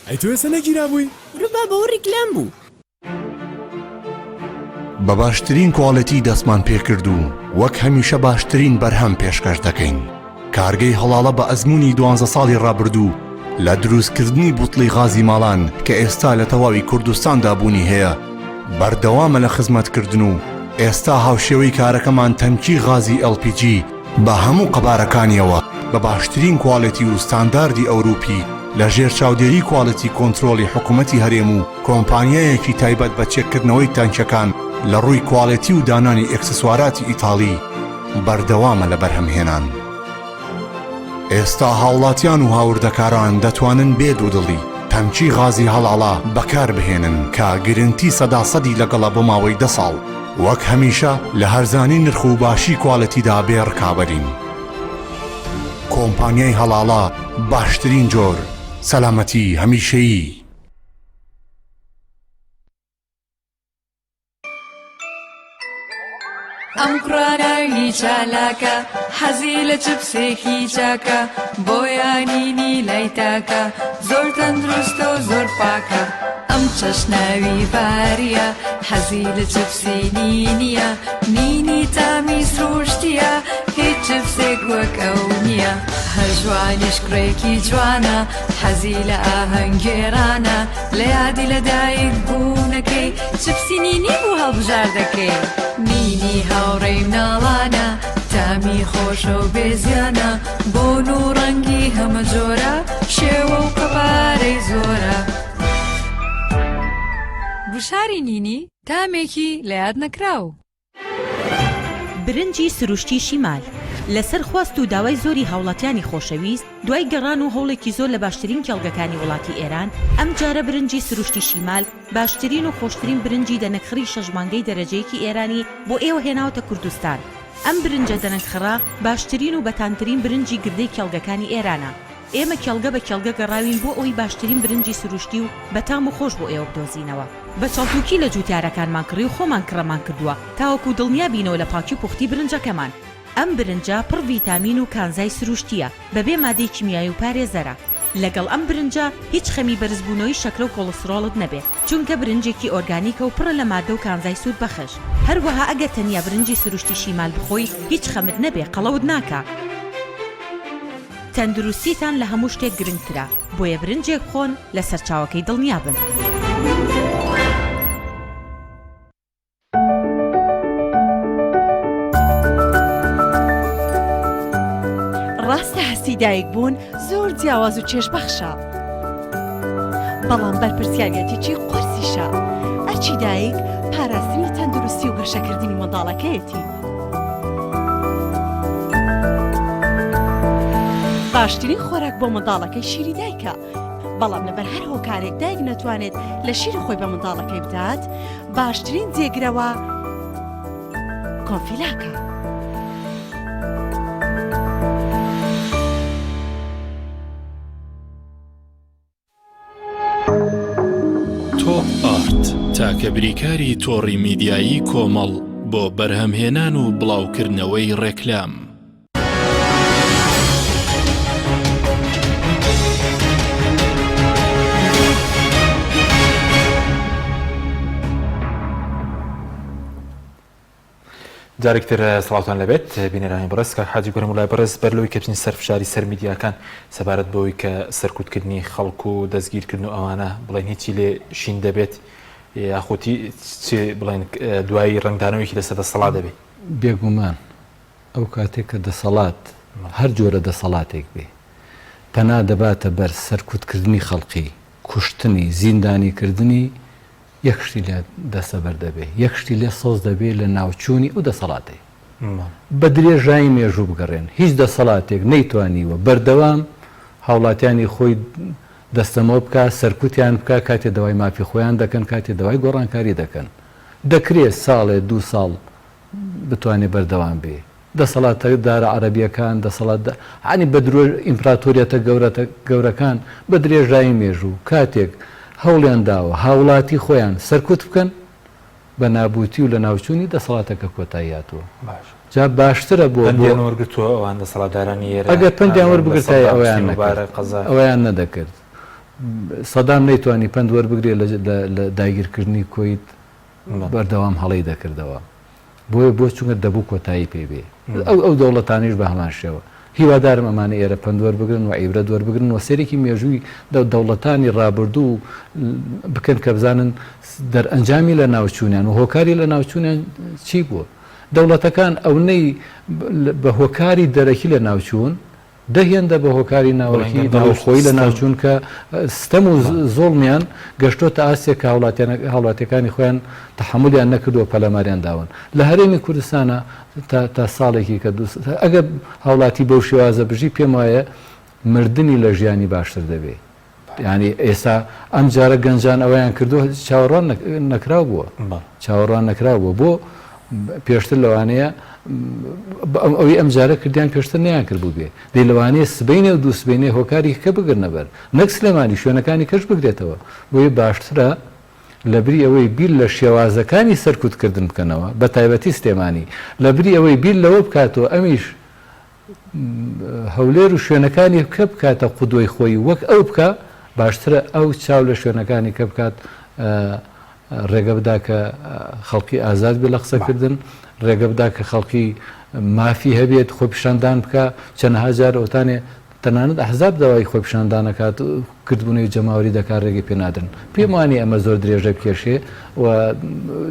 ئەی تۆ ێستا نەگیرابووی؟ ڕبا بەوە ڕێکلام بوو بە باشترین کۆڵەتی دەستمان پێکرد و وەک هەمیشە باشترین بەرهەم پێشکەش دەکەین کارگەی هەڵاڵە بە ئەزمموی 12 ساڵی ڕابردوو لە دروستکردنی بوتڵی غازی ماڵان کە ئێستا لە تەواوی کوردستاندا بوونی هەیە بەردەوامە لە خزمەتکردن و ئێستا هاوشێوەی کارەکەمان تەمکی غازی LPG بە هەموو قەبارەکانیەوە بە باشترین کواڵەتی و ستانداردی ئەوروپی لە ژێر چاودێری کواڵەتی کۆنتترۆلی حکوومەتی هەرێم و کۆمپانیایەکی تایبەت بە چێککردنەوەی تانچەکان لە ڕووی کواڵەتی و دانانی ئەکسسواراتی ئیتاڵی بەردەوامە لە بەرهەمهێنان ئێستا هاوڵاتیان و هاوردەکاران دەتوانن بێ دوودڵی تەمکی غازی هەڵاڵا بەکار بهێنن کە گرنتی 100% لەگەڵە بۆ ماوەی 10 ساڵ وەک هەمیشە لە هەرزانی نرخ و باشی کواڵەتیدا بێڕکابەرین کۆمپانیای هەڵاڵا باشترین جۆر سەلامەتی هەمیشەیی ئەم کوڕاناوی چالاکە حەزی لە چپسێکی چاکە بۆیانینی لای تاکە زۆر تەندروستە و زۆر پاکە ئەم چەشناوی باریە حەزی لە چپسی نینیە نینی تامی سروشتیە هیچ چپسێک وەک ئەو نییە هەر جوانیش کوڕێکی جوانە حەزی لە ئاهەنگێرانە لە یادی لەدایک بوونەکەی چپسی نینی بوو هەڵبژار دەکەی نینی هاوڕێی مناڵانە تامی خۆشە و بێزیانە بۆن و ڕەنگی هەمە جۆرە شێوە و قەبارەی زۆرە گوشاری نینی تامێکی لە یاد نەکراو برنجی سروشتی شیمال لەسەر خواست و داوای زۆری هاوڵاتیانی خۆشەویست دوای گەڕان و هەوڵێکی زۆر لە باشترین کێڵگەکانی وڵاتی ئێران ئەم جارە برنجی سروشتی شیمال باشترین و خۆشترین برنجی دەنەکخری 6 مانگەی دەرەجەیەکی ئێرانی بۆ ئێوە هێناوەتە کوردستان ئەم برنجە دەنگخڕا باشترین و بەتانترین برنجی گردەی کێڵگەکانی ئێرانە. ئێمە کێڵگە بە کێڵگە گەڕاوین بۆ ئەوی باشترین برنجی سروشتی و بەتام و خۆش بۆ ئێوە بدۆزینەوە. بە چاڵتوکی لە جوتیارەکانمان کڕی و خۆمان کڕەمان کردووە تاوەکو دڵنیا بینەوە لە پاکی و پوختی برنجەکەمان. ئەم برنجە پڕ ڤیتامین و کانزای سروشتیە بەبێ مادەی کیمیایی و پارێزەرە. لەگەڵ ئەم برنجە هیچ خەمی بەرزبوونەوەی شەکرە و کۆڵەسترۆڵت نەبێت چونکە برنجێکی ئۆرگانیکە و پڕە لە مادە و کانزای سوود بەخش. هەروەها ئەگەر تەنیا برنجی سروشتی شیمال بخۆی هیچ خەمت نەبێ قەڵەوت ناکە. تەندروستیتان لە هەموو شتێک گرنگترە بۆیە برنجێک بخۆن لە سەرچاوەکەی دڵنیا بن. ڕاستە هەستی دایک بوون زۆر جیاواز و چێژبەخشە بەڵام بەرپرسیارەتێکی قورسیشە ئەرچی دایک پاراستنی تەندروستی و گەشەکردنی منداڵەکەیەتی. باشترین خۆراک بۆ منداڵەکەی شیری دایکە بەڵام لەبەر هەر هۆکارێک دایک نەتوانێت لە شیری خۆی بە منداڵەکەی بدات باشترین جێگرەوە کۆنفیلاکە. تۆپ ئارت تاکە بریکاری تۆڕی میدیایی کۆمەڵ بۆ بەرهەمهێنان و بڵاوکردنەوەی ڕێکلام. جارێکتر سڵاوتان لەبێت بینەرانی بەڕێز کاک حاجی گەورم وڵای بەڕێز بەرلەوەی کەچنی سەرفشاری سەر میدیاکان سەبارەت بەوەی کە سەرکوتکردنی خەڵک و دەستگیرکردن و ئەوانە بڵێن هیچی لێ شین دەبێت یاخۆتی بڵێن دوایی ڕنگدانەوەیکی لەسەر دەسەڵات دەبێت. بێگومان ئەو کاتێک کە دەسەڵات هەر جۆرە دەسەڵاتێک بێ پەنا دەباتە بەر سەرکوتکردنی خەڵقی کوشتنی زیندانیکردنی یەکشتی لێ دەسەبەر دەبێ یەکشتی لێ سۆز دەبێت لە ناوچوونی و دەسەڵاتی بە درێژایی مێژوو بگەڕێن هیچ دەسەڵاتێک نەیتوانیوە بەردەوام هاوڵاتیانی خۆی دەستەمەوە بکە سەرکوتیان بکە کاتێ دەوای مافی خۆیان دەکەن کاتێ دەوای گۆڕانکاری دەکەن دەکرێت ساڵێ دوو ساڵ بتوانێت بەردەوام بێ دەسەڵاتە دارە عەرەبیەکان دەسەڵات عنی بە درۆ ئیمپراتۆریەتە گەورەکان بە درێژایی مێژوو کاتێک هەوڵیان داوە هاوڵاتی خۆیان سەرکوت بکەن بە نابوتی و لە ناوچوونی دەسەڵاتەکە کۆتاییاتوە جا باشترە بۆ وەرگتووە ئەوان دەسەڵاتدارانی ئەگەر پندیان وەربگرتای ئەویان نەدەکرد سەدام نەیتوانی پند وەربگرێت لە داگیرکردنی کۆیت بەردەوام هەڵەی دەکردەوە بۆیە بۆ چونکە دەبوو کۆتایی پێبێ ئەو دەوڵەتانیش بە هەمان شێوە هیوادارم ئەمانە ئێرە پندوەر بگرن و عیبرە دووەر بگرن و سەرێکی مێژووی دەوڵەتانی ڕابردوو بکەن کە بزانن دەرئەنجامی لە ناوچوونیان و هۆکاری لە ناوچوونیان چی بووە دەوڵەتەکان ئەوەی بە هۆکاری دەرەکی لە ناوچوون دەهێندە بە هۆکاری ناوەکی ناوخۆی لە ناوچوون کە ستەم و زۆڵمیان گەشتۆتە ئاسیا کە هاوڵاتیەکانی خۆیان تەحملیان نەکردووە پەلەماریان داون لە هەرێمی کوردستانە تا ساڵێکی کە ئەگەر هاوڵاتی بەو شێوازە بژی پێم وایە مردنی لە ژیانی باشتر دەبێت ینی ئێستا ئەم جارە گەنجان ئەویان کردو چاوەڕوان نەکراو بووە چاوەڕوان نەکراو بووە بۆ پێشتر لەوانەیە ئەوی ئەم جارە کردیان پێشتر نیان کرد بوو بێ دەی لەوانەیە سبەینە و دوو سبەینێ هۆکاری کە بگرنەبەر نەک سلێمانی شوێنەکانی کەش بگرێتەوە بۆیە باشترە لەبری ئەوەی بیر لە شێوازەکانی سەرکوتکردن بکەنەوە بە تایبەتی سلێمانی لەبری ئەوەی بیر لەوە بکاتەوە ئەمیش هەولێر و شوێنەکانی کە بکاتە قودۆی خۆی وەک ئەو بکە باشترە ئەو چاو لە شوێنەکانی کە بکات ڕێگە بدا کە خەڵکی ئازاد بێ لە قسەکردن ڕێگە بدا کە خەڵکی مافی هەبێت خۆپیشاندان بکە چەندها جار ئەوتانێ تەنانەت ئەحزاب داوای خۆپیشاندانەکات کردبوونەوەی جەماوەری دەکات ڕێگەی پێ نادرن پێم وانێ ئەمە زۆر درێژە بکێشێ و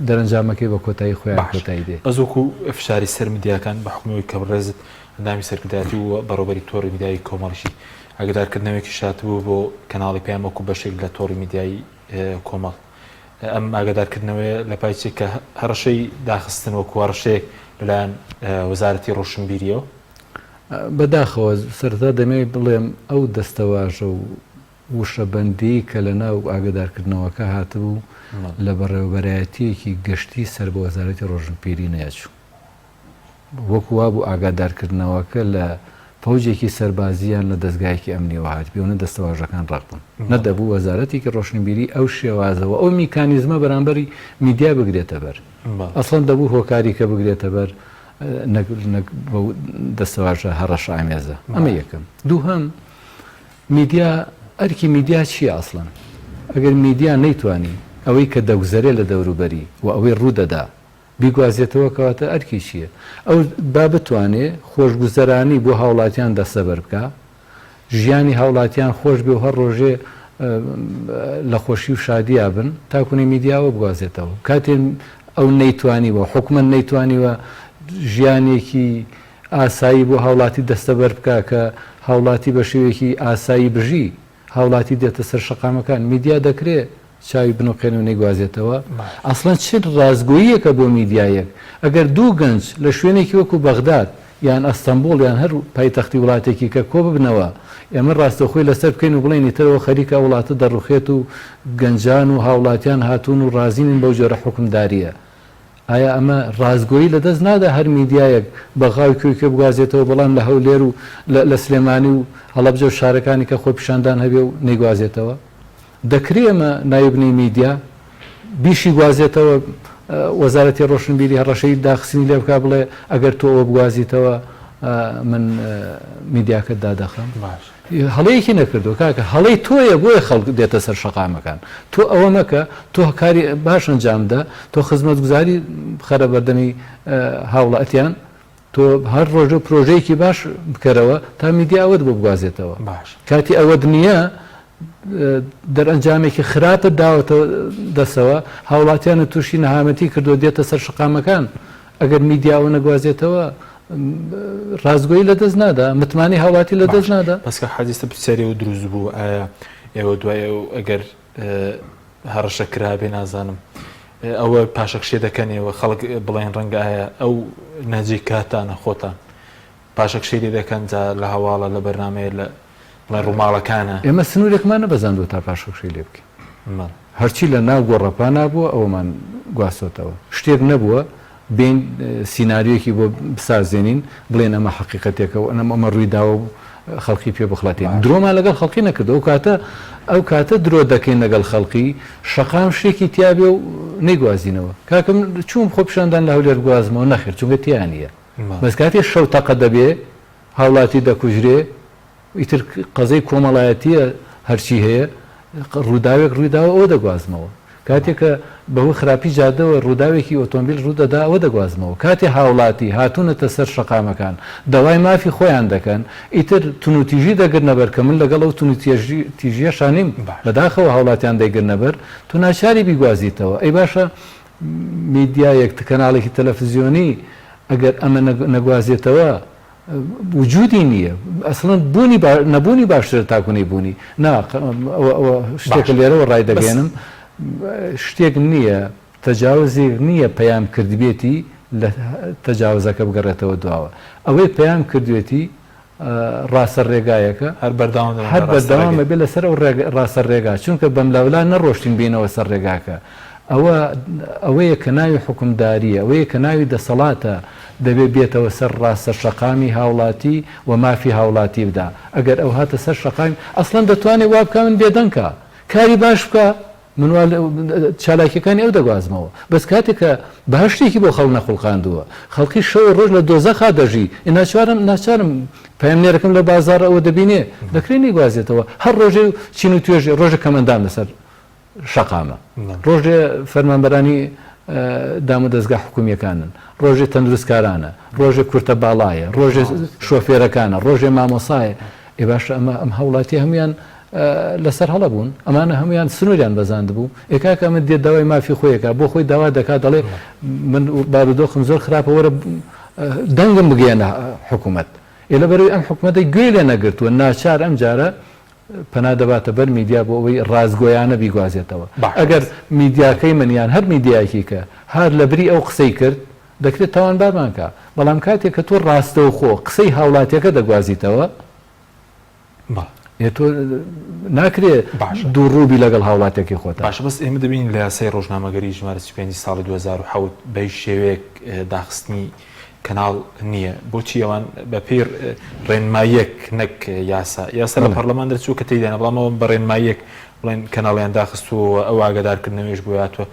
دەرەنجامەکەی بە کۆتایی خۆیان کۆتایی دێ ئەزۆکو فشاری سەر میدیاکان بە حکومەوەی کە بڕێزت ئەندامی سەرکردایەتی و بەڕۆبەری تۆڕی میدیایی کۆمەڵیشی ئاگدارکردنەوەیکی شاتبوو بۆ کەناڵی پێیان وەکو بەشێک لە تۆڕی میدیایی کۆمەڵ ئەم ئاگدارکردنەوەی لە پایچێک کە هەڕەشەی داخستن وەکو هەڕەشەیەک لەلایەن وەزارەتی ڕۆشنبیریەوە بەداخەوە سەرتا دەمێ بڵێم ئەو دەستەواژە و وشەبەندی کە لە ناو ئاگدارکردنەوەکە هاتبوو لە بەڕێوەبەرایەتیەکی گەشتی سەر بە وەزارەتی ڕۆژنبیری نەیەچوو وەکووا بوو ئاگادارکردنەوەکە لە فەوجێکی سەربازیان لە دەستگایەکی ئەمنیەوە هات بێونە دەستەواژەکان ڕقبن نەدەبوو وەزارەتێکی ڕۆشنبیری ئەو شێوازەوە ئەو میکانیزمە بەرامبەری میدیا بگرێتە بەر ئەسڵەن دەبوو هۆکاری کە بگرێتە بەر دەستەواژە هەڕەش ئامێزە ئەمە یەکەم دووهەم میدیا ئەرکی میدیا چییە ئەسڵەن ئەگەر میدیا نەیتوانی ئەوەی کە دەگوزەرێ لە دەوروبەری و ئەوەی ڕوودەدا بیگوازێتەوە کەواتە ئەرکی چییە ئەو با بتوانێ خۆشگوزەرانی بۆ هاوڵاتیان دەسەبەر بکە ژیانی هاوڵاتیان خۆش بێ و هەر ڕۆژێ لە خۆشی و شادیا بن تاکوونی میدیاوە بگوازێتەوە کاتێ ئەو نەیتوانیوە حکومت نەیتوانیوە ژیانێکی ئاسایی بۆ هاوڵاتی دەستەبەر بکە کە هاوڵاتی بە شێوەیەکی ئاسایی بژی هاوڵاتی دێتە سەر شەقامەکان میدیا دەکرێت چاوی بنوقێن و نەیگوازێتەوە ئەسڵەن چ ڕازگۆییەکە بۆ میدیایەک ئەگەر دوو گەنج لە شوێنێکی وەکو بەغداد یان ئەستەمبوڵ یان هەر پایتەختی وڵاتێکی کە کۆ ببنەوە ئێمە ڕاستەخۆی لەسەر بکەین و بڵێن ترەوە خەریکە وڵاتە دەڕوخێت و گەنجان و هاوڵاتیان هاتوون و ڕازینن بەو جۆرە حکومداریە ئایا ئەمە ڕازگۆیی لە دەست نادا هەر میدیایەک بەغاوی کوێکە بگوازێتەوە بەڵام لە هەولێر و لە سلێمانی و هەڵەبجە و شارەکانی کە خۆ پیشاندان هەبێ و نەیگوازێتەوە دەکرێمە نایبنی میدیا بیشی گوازێتەوە وەزارەتی ڕۆشنبیری هەڕەشەی داخستنی لێ بکە بڵێ ئەگەر تۆ ئەوە بگوازیتەوە من میدیاکەت دادەخەم هەڵەیەکی نەکردو کاکە هەڵەی تۆیە بۆیە خەڵک دێتە سەر شەقامەکان تۆ ئەوە مەکە تۆ کاری باش ئەنجامدا تۆ خزمەتگوزاری خەرە بەردەمی هاوڵاتیان تۆ هەر ڕۆژە پرۆژەیەکی باش بکەرەوە تا میدیا ئەوەت بۆ بگوازێتەوە کاتی ئەوەت نییە دەرئەنجامێکی خراپە داوەتەوە دەسەوە هاوڵاتیانە تووشی نەهامەتی کردو دێتە سەر شقامەکان ئەگەر میدیاوە نەگوازێتەوە ڕازگۆیی لە دەست نادا متمانی هاوڵاتی لە دەست نادا بەسکە حەدیستە پرسیاری و دروست بوو ئایا ئێوە دوای ئەگەر هەڕەشە کرابێ نازانم ئەوە پاشەکشێ دەکەنەوە خەڵک بڵێن ڕەنگە ئایا ئەو نەجی کاتانە خۆتان پاشەکشێری دەکەن جا لە هەواڵە لە بەرنامەیە لە ڕووماڵەکانە ئێمە سنوورێکمان نەبەزاندوە تا پاشەکشەی لێ بکەین هەرچی لە ناو گۆڕەپا نابووە ئەومان گواستۆتەوە شتێک نەبووە بین سینناریۆکی بۆ بسازێنین بڵێن ئەمە حقیقەتێکە و ئەمە ڕوویداوە خەڵکی پێ بخڵاتێن درۆمان لەگەڵ خەڵکی نەکردو ئەو کاتە درۆ دەکەین لەگەڵ خەڵکی شەقام شتێکی تیابێ و نەیگوازینەوە کاکەم چوون خۆ پیشاندان لە هەولێر گوازمەوە نەخێر چونکە تیانە بەس کاتێ شەو تەقە دەبێ هاوڵاتی دەکوژرێ ئیتر قەزەی کۆمەڵایەتیە هەرچی هەیە ڕووداوێک ڕوویداوە ئەوە دەگوازمەوە کاتێککە بەهۆی خراپی جادەوە ڕووداوێکی ئۆتۆمبیل ڕوودەدا ئەوە دەگوازمەوە کاتێ هاوڵاتی هاتوونەتە سەر شەقامەکان دەوای مافی خۆیان دەکەن ئیتر تونوتیژی دەگرنەبەر کە من لەگەڵ ئەو تونوتیژیە شانیم بەداخەوە هاوڵاتیان دەیگرنەبەر تو ناچاری بیگوازیتەوە ئەی باشە میدیایەک کەناڵێکی تەلەڤیزیۆنی ئەگەر ئەمە نەگوازێتەوە وجودی نییە ئەسڵەن نەبوونی باشتر تاکوونەی بوونی شتێکە لێرەوە ڕای دەگەێنم شتێک نییە تەجاوزێک نییە پەیام کردبێتی لە تەجاوزەکە بگەڕێتەوە دواوە ئەوەی پەیام کردوێتی ڕاستە ڕێگایەکە هەر بەردەوامە بێ لەسەر ئەو ڕاستە ڕێگا چونکە بەم لاولا نەڕۆشتین بینەوە سەر ڕێگاکە ئەوەیە کە ناوی حکومداریە ئەوەیە کە ناوی دەسەڵاتە دەبێ بێتەوە سەر ڕاستە شەقامی هاوڵاتی و مافی هاوڵاتی بدا ئەگەر ئەو هاتە سەر شەقامی ئەسڵەن دەتوانێت وا بکە من بێدەنکە کاری باش بکە من چالاکیەکانی ئەو دەگوازمەوە بەس کاتێککە بەهشتێکی بۆ خەڵ نەخڵقاندووە خەڵکی شەو ڕۆژ لە دۆزەخا دەژی ناچارم پەیامنێرەکەم لە بازار ئەوە دەبینێ دەکرێت نیگوازێتەوە هەر ڕۆژێ چین و توێژێ ڕۆژە کەمەندان لەسەر شەقامە ڕۆژێ فەرمانبەرانی دام و دەستگا حکومیەکانن ڕۆژێ تەندروستکارانە ڕۆژێ کورتە باڵایە ڕۆژێ شۆفێرەکانە ڕۆژێ مامۆسایە ئێ باشە ئەم هەوڵاتی هەمویان لەسەر هەڵە بوون ئەمانە هەمویان سنووریان بەزاند بوو ئێکاکە ئەمە دێت داوای مافی خۆیەکە بۆ خۆی داوا دەکات دەڵێ من بارودۆخم زۆر خراپە وەرە دەنگم بگەێنە حکوومەت ئێ لە بەروی ئەم حکوومەتەی گوێ لێ نەگرتووە ناچار ئەم جارە پەنا دەباتە بەر میدیا بۆ ئەوەی ڕازگۆیانە بیگوازێتەوە ئەگەر میدیاکەی منیان هەر میدیاکی کە هەر لە بری ئەو قسەی کرد دەکرێت تاوانبارمانکە بەڵام کاتێک کە تۆ ڕاستەوە خۆ قسەی هاوڵاتیەکە دەگوازیتەوە تۆ ناکرێت دووڕووبی لەگەڵ هاوڵاتێکی خۆت باش بەس ئێمە دەبین لە یاسای ڕۆژنامەگەری ژمارە 5 ساڵی 2007 بەی شێوەیەک داخستنی کەناڵ نییە بۆچی ئەوان بە پێ ڕێنماییەک نەک یاسا لە پەرلەمان دەرچوو کە تێدانە بەڵامەوە بە ڕێنماییەک بڵێن کەناڵیان داخستووە ئەو ئاگادارکردنەوەش بۆ هاتووە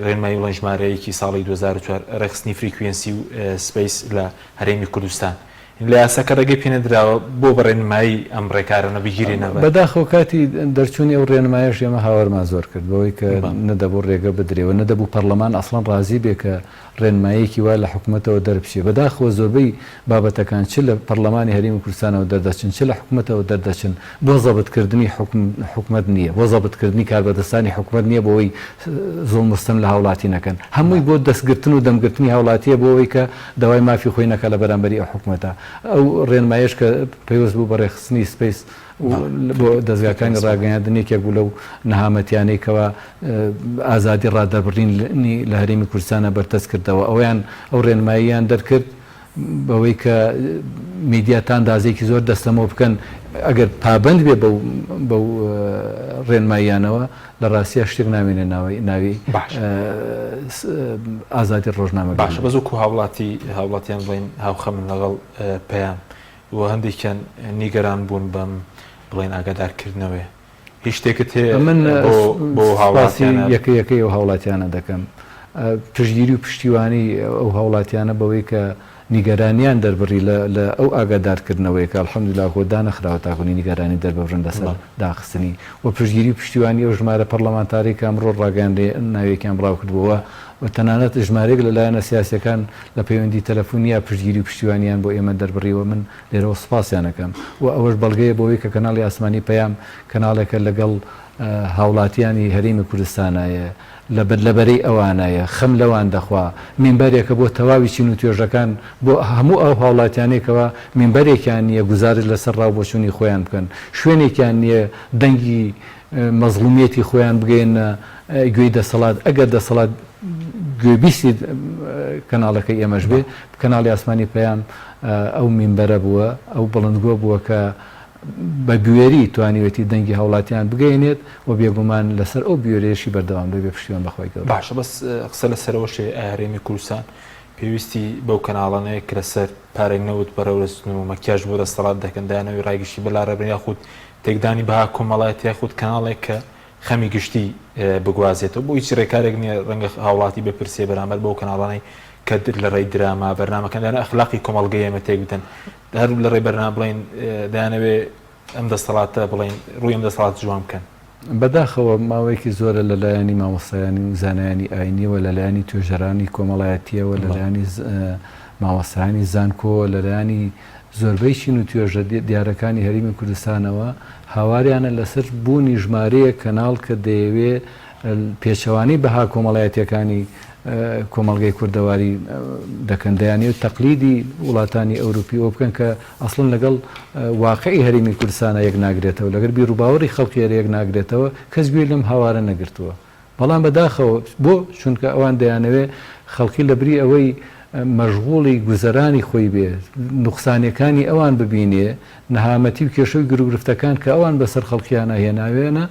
ڕێنمایی بڵێن ژمارەیەکی ساڵی 2004 ڕێخستنی فریکوێنسی و سپیس لە هەرێمی کوردستان لە یاساکە ڕێگەی پێنەدراوە بۆ بە ڕێنمایی ئەم ڕێکارانە بگیرێنەوە بەداخەوە کاتی دەرچوونی ئەو ڕێنمایەش ئێمە هاوارمان زۆر کرد بەوەی کە نەدەبوو ڕێگە بدرێەوە نەدەبوو پەرلەمان ئەسڵان ڕازی بێ کە ڕێنمایەکی وای لە حکوومەتەوە دەربچێ بەداخەوە زۆربەی بابەتەکان چ لە پەرلەمانی هەرێمی کوردستانەوە دەردەچن چ لە حکوومەتەوە دەردەچن بۆ زەبتکردنی حکوومەت نییە بۆ زەبتکردنی کاربەدەستانی حکوومەت نییە بۆەوەی زۆڵ مستەم لە هاوڵاتی نەکەن هەمووی بۆ دەستگرتن و دەمگرتنی هاوڵاتیە بۆەوەی کە داوای مافی خۆی نەکە لە بەرامبەری ئەو حکوومەتە ئەو ڕێنمایش کە پێوەست بوو بە ڕێخستنی سپیس بۆ دەستگاکانی ڕاگەیاندنێکێک بوو لەو نەهامەتیانەیەکەوە ئازادی ڕادەبڕینی لە هەرێمی کوردستانە بەرتەس کردەوە ئەویان ئەو ڕێنماییان دەرکرد بەوەی کە میدیاتان دازێکی زۆر دەستەمەوە بکەن ئەگەر پابند بێ بەو ڕێنماییانەوە لە ڕاستیە شتێک نامێنێ ناوی ئازادی ڕۆژنامە باش بەزووکو هاوڵاتیان بڵین هاوخەمن لەگەڵ پێیان و هەندێکیان نیگەران بوون بەم بڵێن ئاگادارکردنەوەی هیچ شتێکت هەیە من بۆ هاوڵاتی یەکەی ئەو هاوڵاتیانە دەکەم پشتگیری و پشتیوانی ئەو هاوڵاتیانە بەوەی کە نیگەرانیان دەربڕی لە ئەو ئاگادارکردنەوەی کە الحەمدولیلا خۆ دانەخراوە تاکوونی نیگەرانی دەربڕن لەسەر داخستنی و پشتگیری پشتیوانی ئەو ژمارە پەرلەمانتاری کە ئەمڕۆ ڕاگەاندێ ناوێکیان بڵاو کردبووە و تەنانەت ژمارەیەک لەلایەنە سیاسەکان لە پەیوەندی تەلەفۆنیا پشتگیری پشتیوانیان بۆ ئێمە دەربڕیوە من لێرەوە سوپاسیانەکەم و ئەوەش بەڵگەیە بۆەوەی کە کەناڵی ئاسمانی پەیام کەناڵێکە لەگەڵ هاوڵاتیانی هەرێمی کوردستانایە لەبەرەی ئەوانایە خەم لەوان دەخوا مینبەرێکە بۆ تەواوی چین و توێژەکان بۆ هەموو ئەو هاوڵاتیانێکەوە مینبەرێکیان نییە گوزارت لەسەر ڕاوبۆچوونی خۆیان بکەن شوێنێکیان نییە دەنگی مەزڵومیەتی خۆیان بگەێنە گوێی دەسەڵات ئەگەر دەسەڵات گوێبیستی کەناڵەکەی ئێمەش بێ کەناڵی ئاسمانی پەیام ئەو مینبەرە بووە ئەو بڵندگۆ بووە کە بە گوێری توانیوێتی دەنگی هاوڵاتیان بگەێنێت و بێگومان لەسەر ئەو بیۆرێشی بەردەوام بێ پشتیوان بەخۆی کە باشە بەس قسە لەسەرەوەشێ هەرێمی کوردستان پێویستی بەو کەناڵانەیە کە لەسەر پارێک نەوت بەرەورستن و مەکیاژ بۆ دەسەڵات دەکەن دایانەوەی ڕایگەشتی بەلارەبن یاخود تێکدانی بەها کۆمەڵایەت یاخود کەناڵێک کە خەمی گشتی بگوازێتەوە بۆ هیچ ڕێکارێک نییە ڕەنگە هاوڵاتی بپرسێ بەرامبەر بەو کەناڵانەی کە لە ڕێی دراما بەرنامەکەن دایانە ئەخلاقی کۆمەڵگەی ئێمە تێک بدەن هەر لە ڕێی بەرنامە بڵێن دایانەوێ ئەم دەسەڵاتە بڵێن ڕووی ئەم دەسەڵات جوان بکەن بەداخەوە ماوەیەکی زۆرە لەلایەنی مامۆستایانی و زانایانی ئاینیەوە لەلایەنی توێژەرانی کۆمەڵایەتیەوە لەلایەنی مامۆستایانی زانکۆ لەلایەنی زۆربەی چین و توێژە دیارەکانی هەرێمی کوردستانەوە هاواریانە لەسەر بوونی ژمارەیە کەناڵ کە دەیەوێت پێچەوانی بەها کۆمەڵایەتیەکانی کۆمەڵگەی کوردەواری دەکەندیانی و تەقلیدی وڵاتانی ئەوروپی ئەو بکەن کە ئەسڵن لەگەڵ واقعی هەرێمی کوردستانە یەک ناگرێتەوە لەگەر بیرروباوەڕی خەڵکی یەک ناگرێتەوە کەس گوێ لەم هاوارە نەگرتووە بەڵام بەداخەوە بۆ چونکە ئەوان دەیانەوێت خەڵکی لەبری ئەوەی مەشغوڵی گوزەرانی خۆی بێ نوقسانیەکانی ئەوان ببینێ نەهامەتی و کێشەی گرروگرفتەکان کە ئەوان بەسەر خەڵکیانە هێناوێنە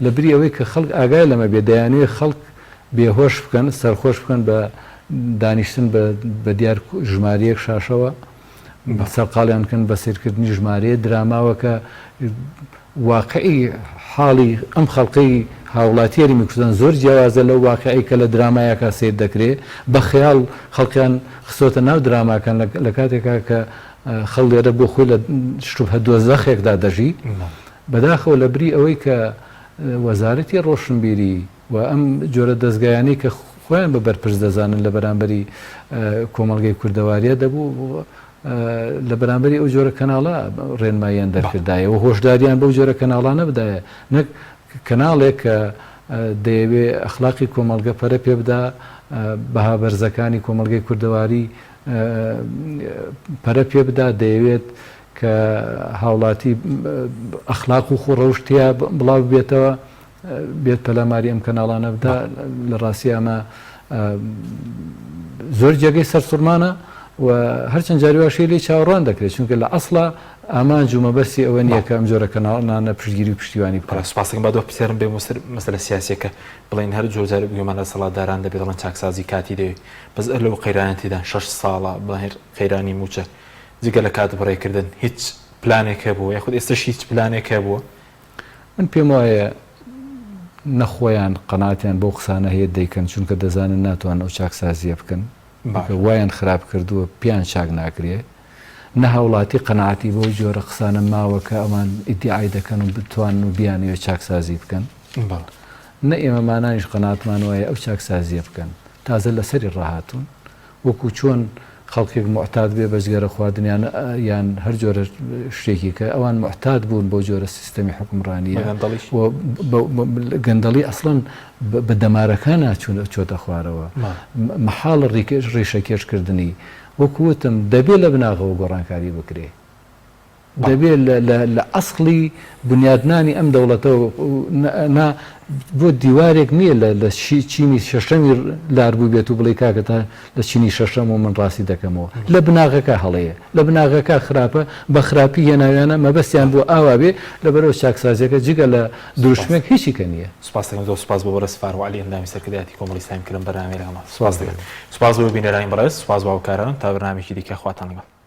لەبری ئەوەی کە خەڵک ئاگای لەمە بێ دەیانوێت خەڵک بێهۆش بکەن سەرخۆش بکەن بە دانیشتن بە دیار ژمارەیەک شاشەوە سەرقاڵیان بکەن بە سیرکردنی ژمارەیە دراماوە کە واقعی حاڵی ئەم خەڵقەی هاوڵاتی هەرێمی کوردستان زۆر جیاوازە لەو واقعی کە لە درامایەکە سیر دەکرێت بە خەیاڵ خەڵکیان خستۆتە ناو دراماکان لە کاتێکا کە خەڵ لێرە بۆ خۆی لە شوبهە دۆزەخێکدا دەژی بەداخەوە لەبری ئەوەی کە وەزارەتی ڕۆشنبیری و ئەم جۆرە دەستگایانی کە خۆیان بە بەرپرس دەزانن لە بەرامبەری کۆمەڵگەی کوردەواریە دەبوو لە بەرامبەری ئەو جۆرە کەناڵە ڕێنماییان دەرکردایە و هۆشداریان بەو جۆرە کەناڵانە بدایە نەک کەناڵێک کە دەیەوێت ئەخلاقی کۆمەڵگە پەرە پێ بدا بەها بەرزەکانی کۆمەڵگەی کوردەواری پەرە پێ بدا دەیەوێت کە هاوڵاتی ئەخلاق و خوڕەوشتیا بڵاو بێتەوە بێت پەلاماری ئەم کەناڵانە بدا لە ڕاستی ئەمە زۆر جێگەی سەرسوورمانە و هەرچەند جاریواشی لێ چاوەڕوان دەکرێت چونکە لە ئەسڵا ئامانجومە بەسی ئەوە نییە کە ئەم جۆرە کەناڵانە پشتگیری و پشتیوانی بکە. سوپاسەکەم بە دۆ پرسیارم بێ مەسەلە سیاسیەکە بڵین هەر جۆرجار بگوێمانە سەڵاتداران دەبێت دەڵێن چاکسازی کاتی دەوێت بەس لەو قەیرانەتیدا 6 ساڵە بڵێن قەیرانی موچە جگە لە کات بڕێکردن هیچ پلانێک هەبووە یاخود ئێستش هیچ پلانێک هەبووە. من پێم وایە نەخۆیان قەناتیان بەو قسانە هەیە دەیکەن چونکە دەزانن ناتوان ئەو چاکسازیە بکەن وایان خراپ کردووە پیان چاک ناکرێ نە هاوڵاتی قەناعەتی بۆ جۆرە قسانە ماوە کە ئەوان ئیدعای دەکەن و بتوان و بیانەوە چاکسازی بکەن نە ئێمەمانانیش قەناتمان وایە ئەو چاکسازیە بکەن تازە لەسەری ڕاهاتوون وەکو چۆن خەڵکێک معتاد بێ بەجگەرە خواردنیان یان هەر جۆرە شتێکی کە ئەوان معتاد بوون بۆ جۆرە سیستەمی حکومڕانیە گەندەڵی ئەسڵەن بە دەمارەکان چۆتە خوارەوە مەحاڵ ڕێشەکێشکردنی وەکوتم دەبێت لە بناغەوە گۆڕانکاری بکرێ دەبێت لە ئەسڵی بنیادنانی ئەم دەوڵەتەوە بۆ دیوارێک نییە لە چینی شەشەمی لاربوو بێت و بڵێ کاکە تا لە چینی شەشەم و من ڕاستی دەکەمەوە لە بناغەکە هەڵەیە لە بناغەکە خراپە بە خراپی هێناویانە مەبەستیان بۆ ئاوا بێ لەبەرەوە چاکسازیەکە جگە لە دروشمێک هیچی کە نییە. سوپاس دەکەم سوپاس بۆ بەڕێز فاروعەلی ئەندامی سەرکردایەتی کۆمەڵی ئیسلامی کردن بەرنامەی لەگەڵمان سوپاس دەکەم سوپاس بۆ بینەرانی بەڕێز سوپاس بۆ هاوکارانم تا بەرنامێکی دیکە خواتان لەگەڵ.